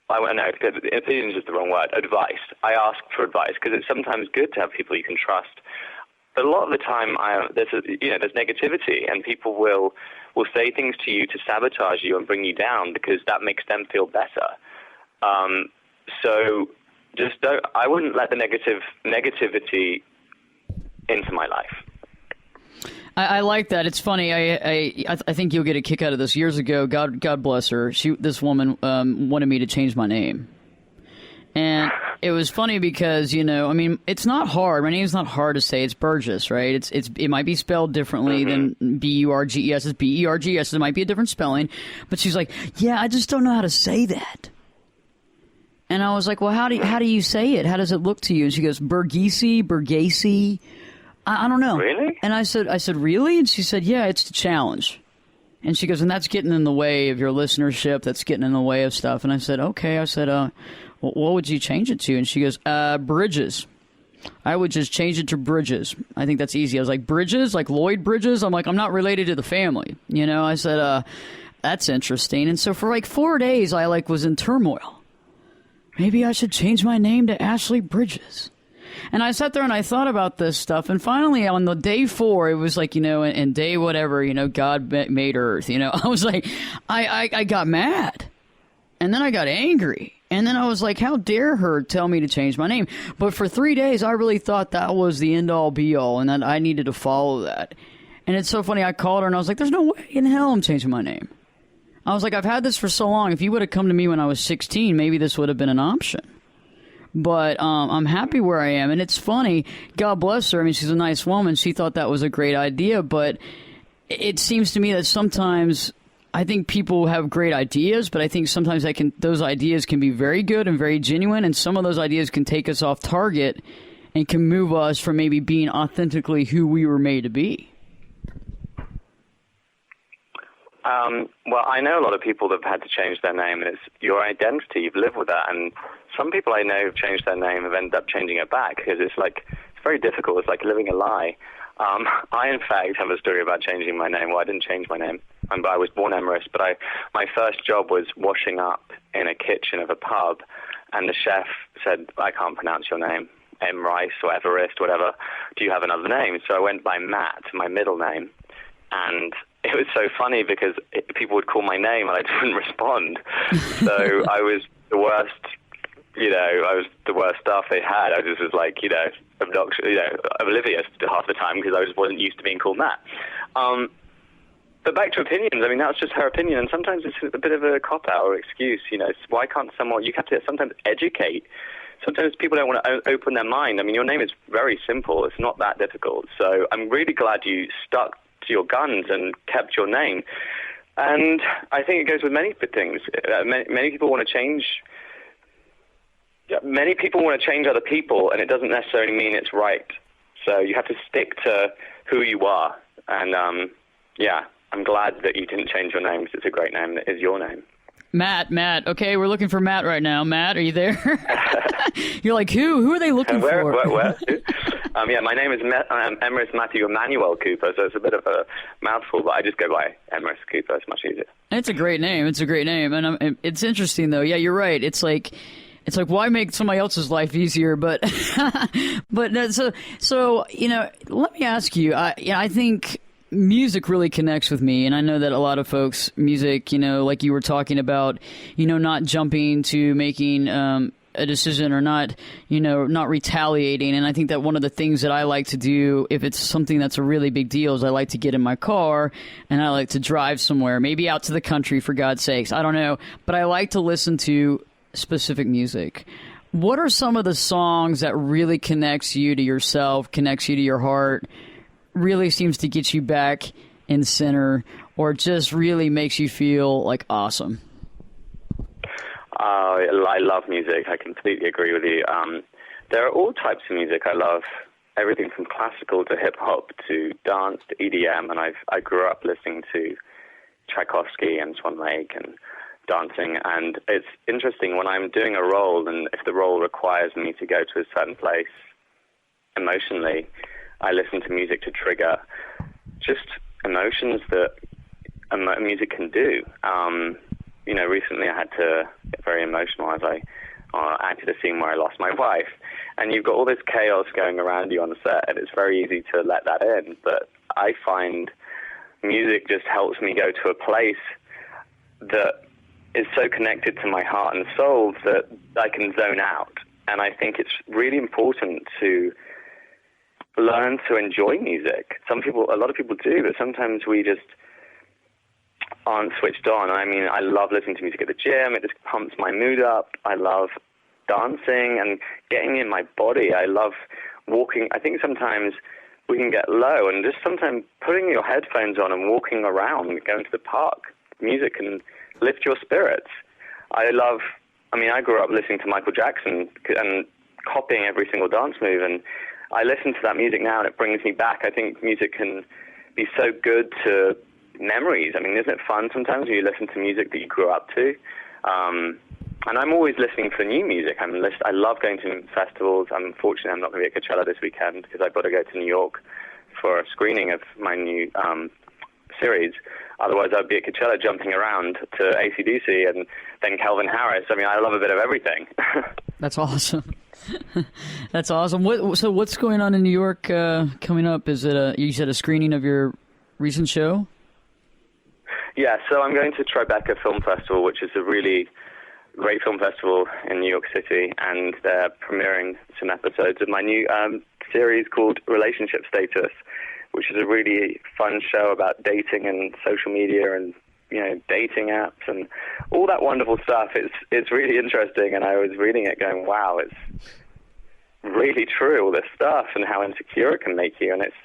opinions is the wrong word, advice. I ask for advice because it's sometimes good to have people you can trust. But a lot of the time, there's negativity, and people will say things to you to sabotage you and bring you down because that makes them feel better. So just I wouldn't let the negativity into my life. I like that. It's funny. I think you'll get a kick out of this. Years ago, God bless her, this woman wanted me to change my name. And it was funny because, you know, I mean, it's not hard. My name's not hard to say. It's Burgess, right? It might be spelled differently than Burges. It's Berges. It might be a different spelling. But she's like, yeah, I just don't know how to say that. And I was like, well, how do you say it? How does it look to you? And she goes, Bergesi. I don't know. Really? And I said, really? And she said, yeah, it's the challenge. And she goes, and that's getting in the way of your listenership. That's getting in the way of stuff. And I said, okay. I said, what would you change it to? And she goes, Bridges. I would just change it to Bridges. I think that's easy. I was like, Bridges? Like Lloyd Bridges? I'm like, I'm not related to the family. You know, I said, that's interesting. And so for like 4 days, I was in turmoil. Maybe I should change my name to Ashley Bridges. And I sat there and I thought about this stuff. And finally, on the day 4, it was like, you know, and day whatever, you know, God made earth. You know, I was like, I got mad. And then I got angry. And then I was like, how dare her tell me to change my name? But for 3 days, I really thought that was the end-all, be-all, and that I needed to follow that. And it's so funny, I called her, and I was like, there's no way in hell I'm changing my name. I was like, I've had this for so long. If you would have come to me when I was 16, maybe this would have been an option. But I'm happy where I am. And it's funny, God bless her. I mean, she's a nice woman. She thought that was a great idea. But it seems to me that sometimes I think people have great ideas, but I think sometimes those ideas can be very good and very genuine, and some of those ideas can take us off target and can move us from maybe being authentically who we were made to be. Well, I know a lot of people that have had to change their name, and it's your identity. You've lived with that, and some people I know who've changed their name have ended up changing it back because it's very difficult. It's like living a lie. I, in fact, have a story about changing my name. Well, I didn't change my name. I was born Emrhys, but my first job was washing up in a kitchen of a pub, and the chef said, I can't pronounce your name, Emrhys or Everest, whatever. Do you have another name? So I went by Matt, my middle name. And it was so funny because people would call my name and I wouldn't respond. So I was the worst, I was the worst staff they had. I just was like, obnoxious, oblivious half the time because I just wasn't used to being called Matt. But back to opinions, I mean, that was just her opinion, and sometimes it's a bit of a cop-out or excuse, why can't you have to sometimes educate. Sometimes people don't want to open their mind. I mean, your name is very simple. It's not that difficult. So I'm really glad you stuck to your guns and kept your name. And I think it goes with many things. Many people want to change. Many people want to change other people, and it doesn't necessarily mean it's right. So you have to stick to who you are. And, I'm glad that you didn't change your name because it's a great name that is your name. Matt. Okay, we're looking for Matt right now. Matt, are you there? You're like, who? Who are they looking for? Where? My name is Emrhys Matthew Emmanuel Cooper, so it's a bit of a mouthful, but I just go by Emrhys Cooper. It's much easier. It's a great name. And it's interesting, though. Yeah, you're right. It's like, why make somebody else's life easier? But, let me ask you. I think music really connects with me, and I know that a lot of folks, music, like you were talking about, not jumping to making a decision or not retaliating. And I think that one of the things that I like to do, if it's something that's a really big deal, is I like to get in my car and I like to drive somewhere, maybe out to the country, for God's sakes. I don't know, but I like to listen to specific music. What are some of the songs that really connects you to yourself, connects you to your heart, really seems to get you back in center, or just really makes you feel like awesome? I love music. I completely agree with you. There are all types of music I love, everything from classical to hip-hop to dance to EDM, and I grew up listening to Tchaikovsky and Swan Lake and dancing, and it's interesting when I'm doing a role, and if the role requires me to go to a certain place emotionally, I listen to music to trigger just emotions that music can do. Recently I had to get very emotional as I acted a scene where I lost my wife. And you've got all this chaos going around you on the set, and it's very easy to let that in. But I find music just helps me go to a place that is so connected to my heart and soul that I can zone out. And I think it's really important to learn to enjoy music. A lot of people do, but sometimes we just aren't switched on. I mean, I love listening to music at the gym. It just pumps my mood up. I love dancing and getting in my body. I love walking. I think sometimes we can get low, and just sometimes putting your headphones on and walking around, going to the park, music can lift your spirits. I grew up listening to Michael Jackson and copying every single dance move, and I listen to that music now and it brings me back. I think music can be so good to memories. I mean, isn't it fun sometimes when you listen to music that you grew up to? And I'm always listening for new music. I love going to festivals. Unfortunately, I'm not going to be at Coachella this weekend because I've got to go to New York for a screening of my new series. Otherwise, I'd be at Coachella jumping around to AC/DC and then Calvin Harris. I mean, I love a bit of everything. That's awesome. That's awesome. So what's going on in New York coming up? Is it you said a screening of your recent show? Yeah, so I'm going to Tribeca Film Festival, which is a really great film festival in New York City, and they're premiering some episodes of my new series called Relationship Status, which is a really fun show about dating and social media and dating apps and all that wonderful stuff. It's really interesting, and I was reading it going, wow, it's really true, all this stuff, and how insecure it can make you. And it's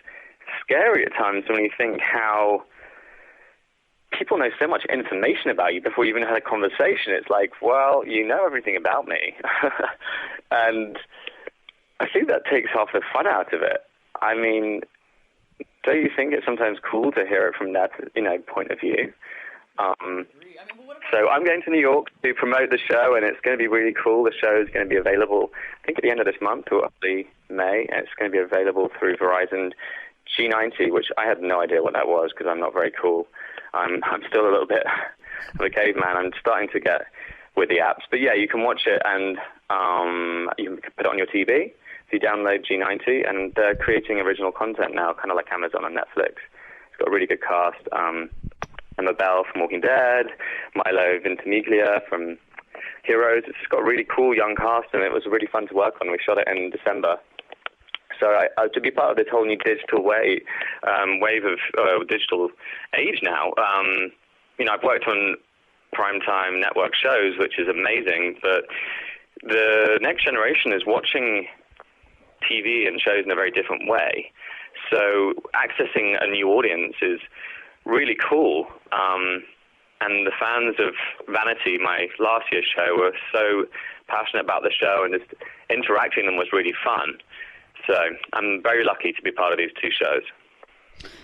scary at times when you think how people know so much information about you before you even had a conversation. It's like, well, you know everything about me. And I think that takes half the fun out of it. I mean, don't you think it's sometimes cool to hear it from that, point of view? So I'm going to New York to promote the show, and it's going to be really cool. The show is going to be available, I think, at the end of this month or early May. And it's going to be available through Verizon G90, which I had no idea what that was because I'm not very cool. I'm still a little bit of a caveman. I'm starting to get with the apps. But yeah, you can watch it, and You can put it on your TV. So you download G90, and they're creating original content now, kind of like Amazon and Netflix. It's got a really good cast. Emma Bell from Walking Dead, Milo Ventimiglia from Heroes. It's got a really cool young cast, and it was really fun to work on. We shot it in December. So to be part of this whole new digital wave of digital age now, I've worked on primetime network shows, which is amazing, but the next generation is watching TV and shows in a very different way. So accessing a new audience is really cool. And the fans of Vanity, my last year's show, were so passionate about the show, and just interacting with them was really fun. So I'm very lucky to be part of these two shows.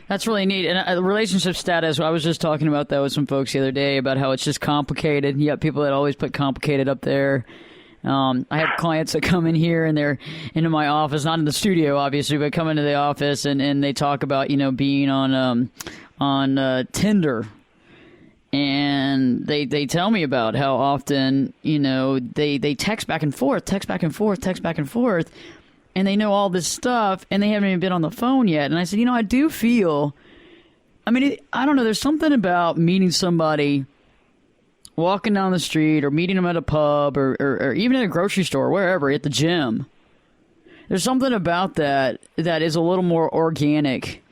That's really neat. And relationship status, I was just talking about that with some folks the other day about how it's just complicated. You got people that always put complicated up there. I have clients that come in here and they're into my office, not in the studio, obviously, but come into the office and they talk about, being on Tinder. And they tell me about how often, they text back and forth, and they know all this stuff, and they haven't even been on the phone yet. And I said, I do feel, I don't know, there's something about meeting somebody, walking down the street, or meeting them at a pub, or even at a grocery store, wherever, at the gym. There's something about that is a little more organic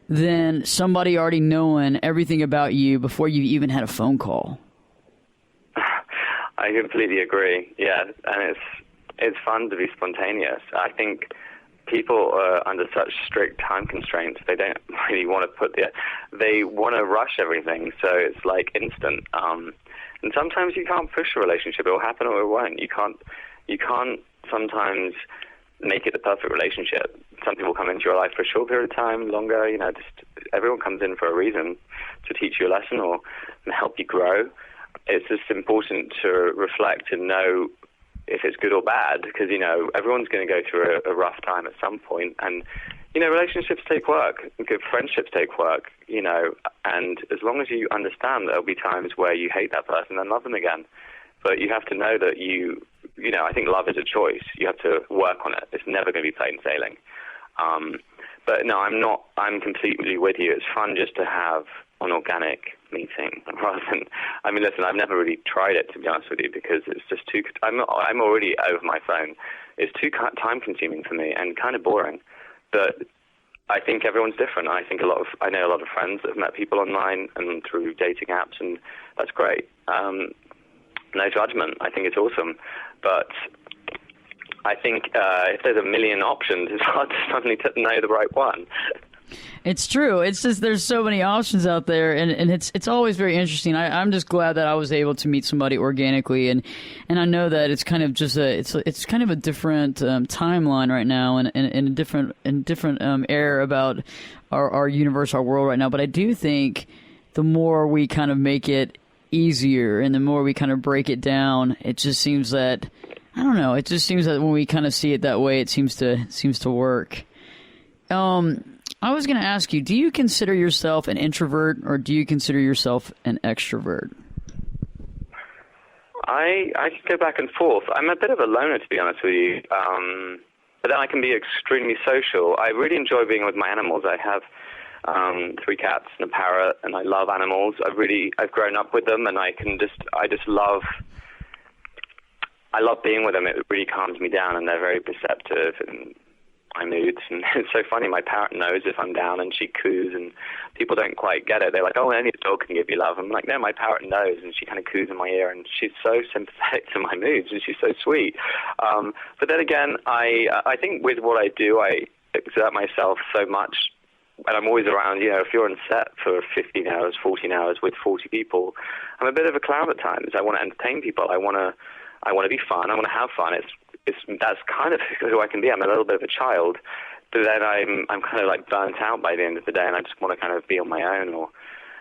than somebody already knowing everything about you before you even had a phone call. I completely agree. Yeah, and it's fun to be spontaneous. I think people are under such strict time constraints. They don't really want to they want to rush everything, so it's like instant. And sometimes you can't push a relationship. It will happen or it won't. You can't sometimes make it the perfect relationship. Some people come into your life for a short period of time, longer, just everyone comes in for a reason, to teach you a lesson or help you grow. It's just important to reflect and know if it's good or bad, because, everyone's going to go through a rough time at some point. And, relationships take work, good friendships take work, and as long as you understand there'll be times where you hate that person and love them again. But you have to know that I think love is a choice. You have to work on it. It's never going to be plain sailing. But no, I'm completely with you. It's fun just to have an organic meeting rather than, listen, I've never really tried it, to be honest with you, because it's just I'm already over my phone. It's too time consuming for me and kind of boring. But I think everyone's different. I know a lot of friends that have met people online and through dating apps, and that's great. No judgment. I think it's awesome. But I think if there's a million options, it's hard to suddenly know the right one. It's true. It's just there's so many options out there, and it's always very interesting. I'm just glad that I was able to meet somebody organically, and I know that it's kind of just it's kind of a different timeline right now, and a different era about our universe, our world right now. But I do think the more we kind of make it easier, and the more we kind of break it down, it just seems that, I don't know, it just seems that when we kind of see it that way, it seems to work. I was going to ask you, do you consider yourself an introvert, or do you consider yourself an extrovert? I can go back and forth. I'm a bit of a loner, to be honest with you, but then I can be extremely social. I really enjoy being with my animals. I have 3 cats and a parrot, and I love animals. I've grown up with them, and I just love being with them. It really calms me down, and they're very perceptive and my moods. And it's so funny, my parrot knows if I'm down, and she coos, and people don't quite get it. They're like, oh, only a dog can give you love. I'm like, no, my parrot knows, and she kind of coos in my ear, and she's so sympathetic to my moods, and she's so sweet. But then again, I think with what I do, I exert myself so much, and I'm always around. If you're on set for 15 hours, 14 hours with 40 people, I'm a bit of a clown at times. I want to entertain people. I want to be fun. I want to have fun. That's kind of who I can be. I'm a little bit of a child, but then I'm kind of like burnt out by the end of the day, and I just want to kind of be on my own, or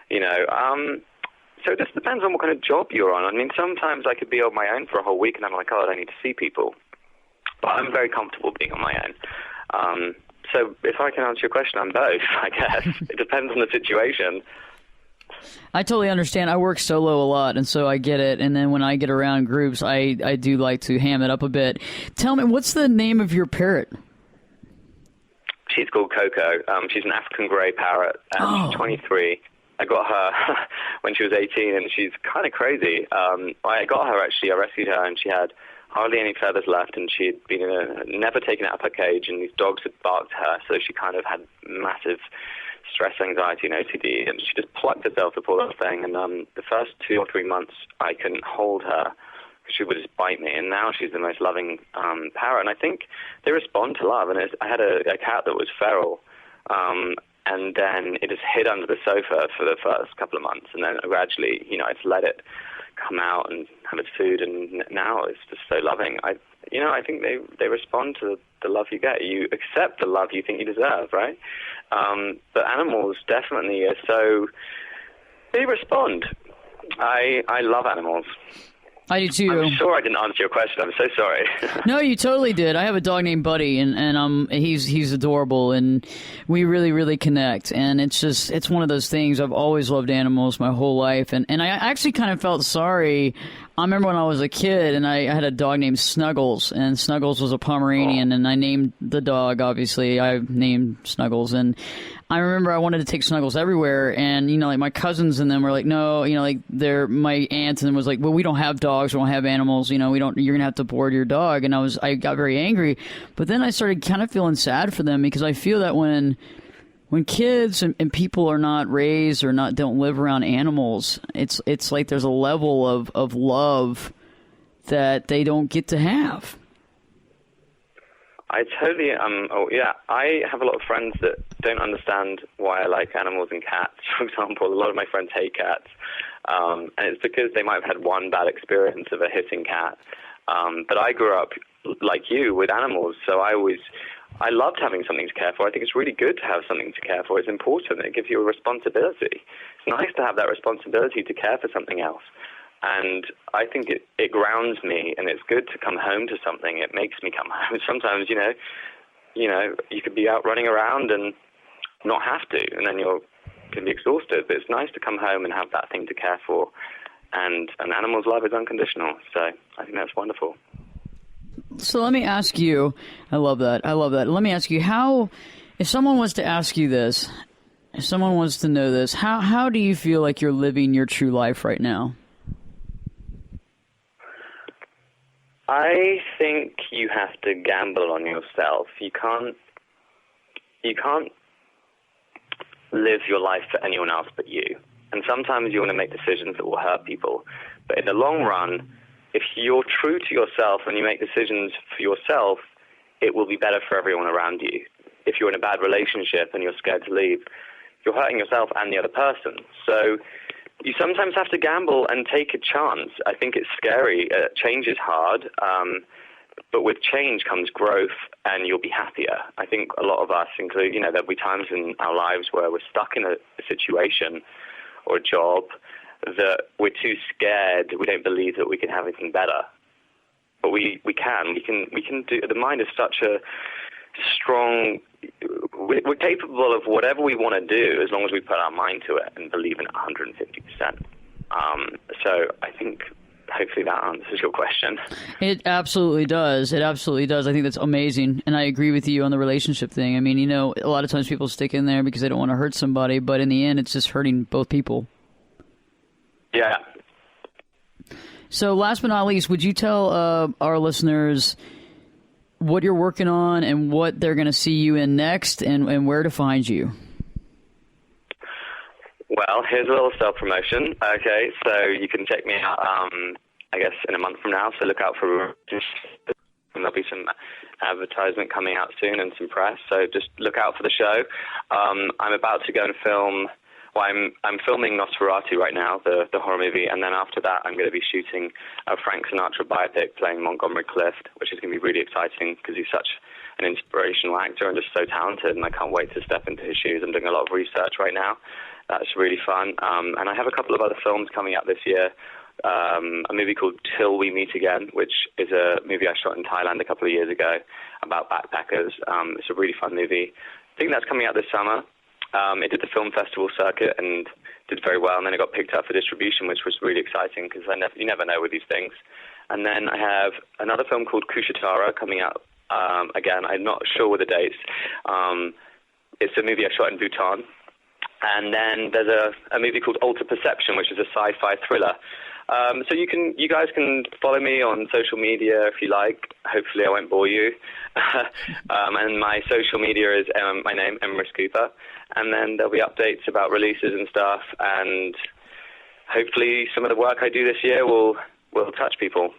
so it just depends on what kind of job you're on. Sometimes I could be on my own for a whole week, and I'm like, oh, I don't need to see people. But I'm very comfortable being on my own. So if I can answer your question, I'm both, I guess. It depends on the situation. I totally understand. I work solo a lot, and so I get it. And then when I get around groups, I do like to ham it up a bit. Tell me, what's the name of your parrot? She's called Coco. She's an African grey parrot, and she's 23. I got her when she was 18, and she's kind of crazy. I got her, actually. I rescued her, and she had hardly any feathers left, and she had been never taken out of her cage, and these dogs had barked at her, so she kind of had massive stress, anxiety, and OCD, and she just plucked herself, the poor little thing. And the first 2 or 3 months, I couldn't hold her because she would just bite me, and now she's the most loving parrot. And I think they respond to love. And I had a cat that was feral, and then it just hid under the sofa for the first couple of months, and then gradually, I just let it come out and have its food, and now it's just so loving. I think they respond to the love you get. You accept the love you think you deserve, right? But animals definitely are so, they respond. I love animals. I do too. I'm sure I didn't answer your question. I'm so sorry. No, you totally did. I have a dog named Buddy, and he's adorable, and we really, really connect. And it's one of those things. I've always loved animals my whole life, and I actually kind of felt sorry. I remember when I was a kid, and I had a dog named Snuggles, and Snuggles was a Pomeranian, and I named the dog, obviously. I named Snuggles, and I remember I wanted to take Snuggles everywhere, and, like, my cousins and them were like, no, my aunt and them was like, well, we don't have dogs, we don't have animals, you're going to have to board your dog, and I got very angry, but then I started kind of feeling sad for them, because I feel that when kids and people are not raised or don't live around animals, it's like there's a level of love that they don't get to have. I totally, I have a lot of friends that don't understand why I like animals and cats. For example, a lot of my friends hate cats, and it's because they might have had one bad experience of a hissing cat. But I grew up, like you, with animals, so I loved having something to care for. I think it's really good to have something to care for. It's important. It gives you a responsibility. It's nice to have that responsibility to care for something else. And I think it grounds me, and it's good to come home to something. It makes me come home. Sometimes, you could be out running around and not have to, and then you can be exhausted. But it's nice to come home and have that thing to care for. And an animal's love is unconditional. So I think that's wonderful. So let me ask you, I love that. Let me ask you, if someone was to ask you this, if someone wants to know this, how do you feel like you're living your true life right now? I think you have to gamble on yourself. You can't live your life for anyone else but you. And sometimes you want to make decisions that will hurt people. But in the long run, if you're true to yourself and you make decisions for yourself, it will be better for everyone around you. If you're in a bad relationship and you're scared to leave, you're hurting yourself and the other person. So you sometimes have to gamble and take a chance. I think it's scary. Change is hard, but with change comes growth, and you'll be happier. I think a lot of us, include, there'll be times in our lives where we're stuck in a situation or a job that we're too scared. We don't believe that we can have anything better, but we can. We can do. The mind is such a strong. We're capable of whatever we want to do as long as we put our mind to it and believe in it 150%. So I think hopefully that answers your question. It absolutely does. I think that's amazing. And I agree with you on the relationship thing. I mean, a lot of times people stick in there because they don't want to hurt somebody, but in the end, it's just hurting both people. Yeah. So last but not least, would you tell our listeners what you're working on and what they're going to see you in next, and where to find you? Well, here's a little self-promotion. Okay, so you can check me out, I guess, in a month from now. So look out for, and there'll be some advertisement coming out soon and some press. So just look out for the show. I'm about to go and film. Well, I'm filming Nosferatu right now, the horror movie, and then after that I'm going to be shooting a Frank Sinatra biopic playing Montgomery Clift, which is going to be really exciting because he's such an inspirational actor and just so talented, and I can't wait to step into his shoes. I'm doing a lot of research right now. That's really fun. And I have a couple of other films coming out this year. A movie called Till We Meet Again, which is a movie I shot in Thailand a couple of years ago about backpackers. It's a really fun movie. I think that's coming out this summer. It did the film festival circuit and did very well, and then it got picked up for distribution, which was really exciting because you never know with these things. And then I have another film called Kushatara coming out. Again, I'm not sure with the dates. It's a movie I shot in Bhutan. And then there's a movie called Alter Perception, which is a sci-fi thriller. So you guys can follow me on social media if you like. Hopefully I won't bore you. And my social media is my name, Emrhys Cooper. And then there'll be updates about releases and stuff. And hopefully some of the work I do this year will touch people.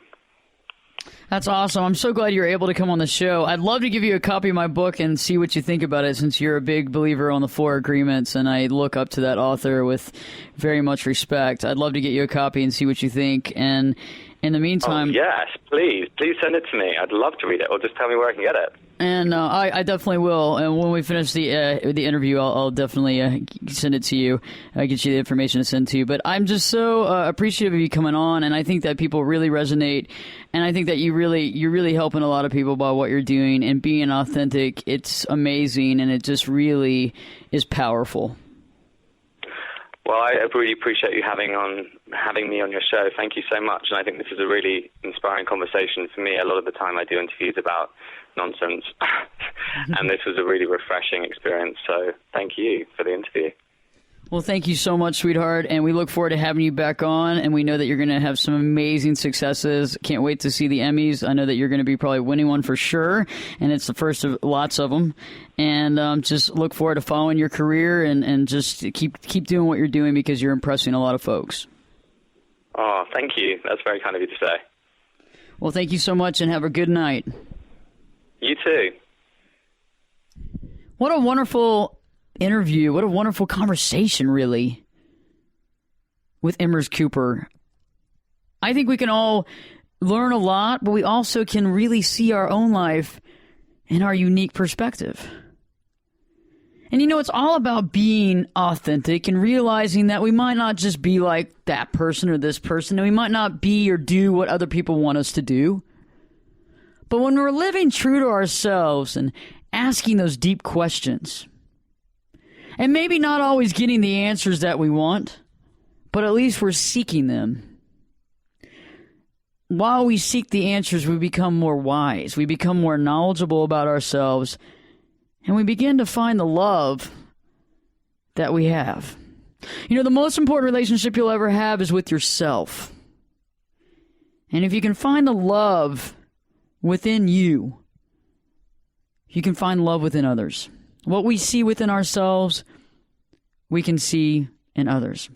That's awesome. I'm so glad you're able to come on the show. I'd love to give you a copy of my book and see what you think about it, since you're a big believer on the 4 agreements, and I look up to that author with very much respect. I'd love to get you a copy and see what you think. And in the meantime... Oh, yes, please. Please send it to me. I'd love to read it, or just tell me where I can get it. And I definitely will. And when we finish the interview, I'll definitely send it to you, get you the information to send to you. But I'm just so appreciative of you coming on, and I think that people really resonate. And I think that you're really helping a lot of people by what you're doing and being authentic. It's amazing, and it just really is powerful. Well, I really appreciate you having me on your show. Thank you so much. And I think this is a really inspiring conversation for me. A lot of the time I do interviews about nonsense, and this was a really refreshing experience. So thank you for the interview. Well, thank you so much, sweetheart, and we look forward to having you back on, and we know that you're going to have some amazing successes. Can't wait to see the Emmys. I know that you're going to be probably winning one for sure, and it's the first of lots of them. And just look forward to following your career and just keep doing what you're doing, because you're impressing a lot of folks. Oh, thank you. That's very kind of you to say. Well, thank you so much, and have a good night. You too. What a wonderful interview. What a wonderful conversation, really, with Emrhys Cooper. I think we can all learn a lot, but we also can really see our own life in our unique perspective. And it's all about being authentic and realizing that we might not just be like that person or this person, and we might not be or do what other people want us to do. But when we're living true to ourselves and asking those deep questions, and maybe not always getting the answers that we want, but at least we're seeking them. While we seek the answers, we become more wise. We become more knowledgeable about ourselves. And we begin to find the love that we have. The most important relationship you'll ever have is with yourself. And if you can find the love within you, you can find love within others. What we see within ourselves, we can see in others.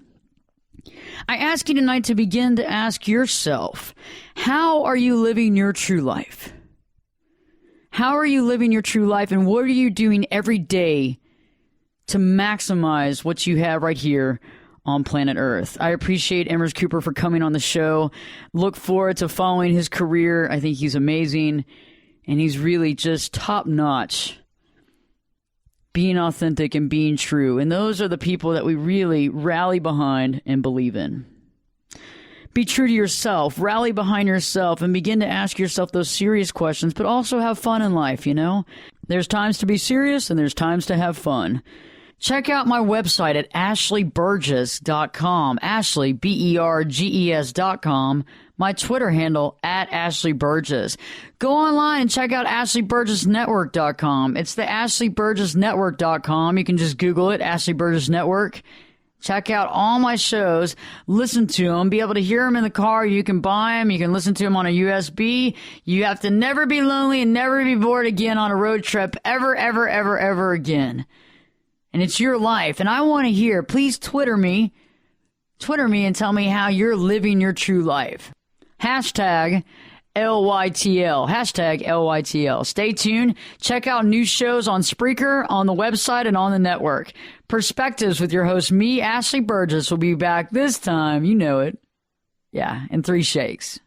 I ask you tonight to begin to ask yourself, how are you living your true life? How are you living your true life, and what are you doing every day to maximize what you have right here on planet Earth? I appreciate Emrhys Cooper for coming on the show. Look forward to following his career. I think he's amazing, and he's really just top-notch, being authentic and being true. And those are the people that we really rally behind and believe in. Be true to yourself, rally behind yourself, and begin to ask yourself those serious questions, but also have fun in life, There's times to be serious, and there's times to have fun. Check out my website at ashleyburgess.com, Ashley, BERGES.com, my Twitter handle at Ashley Burgess. Go online and check out ashleyburgessnetwork.com. It's the ashleyburgessnetwork.com. You can just Google it, Ashley Burgess Network. Check out all my shows, listen to them, be able to hear them in the car. You can buy them. You can listen to them on a USB. You have to never be lonely and never be bored again on a road trip ever, ever, ever, ever again. And it's your life. And I want to hear, please Twitter me and tell me how you're living your true life. Hashtag LYTL. Hashtag LYTL. Stay tuned. Check out new shows on Spreaker, on the website, and on the network. Perspectives with your host, me, Ashley Burgess, will be back this time. You know it. Yeah, in 3 shakes.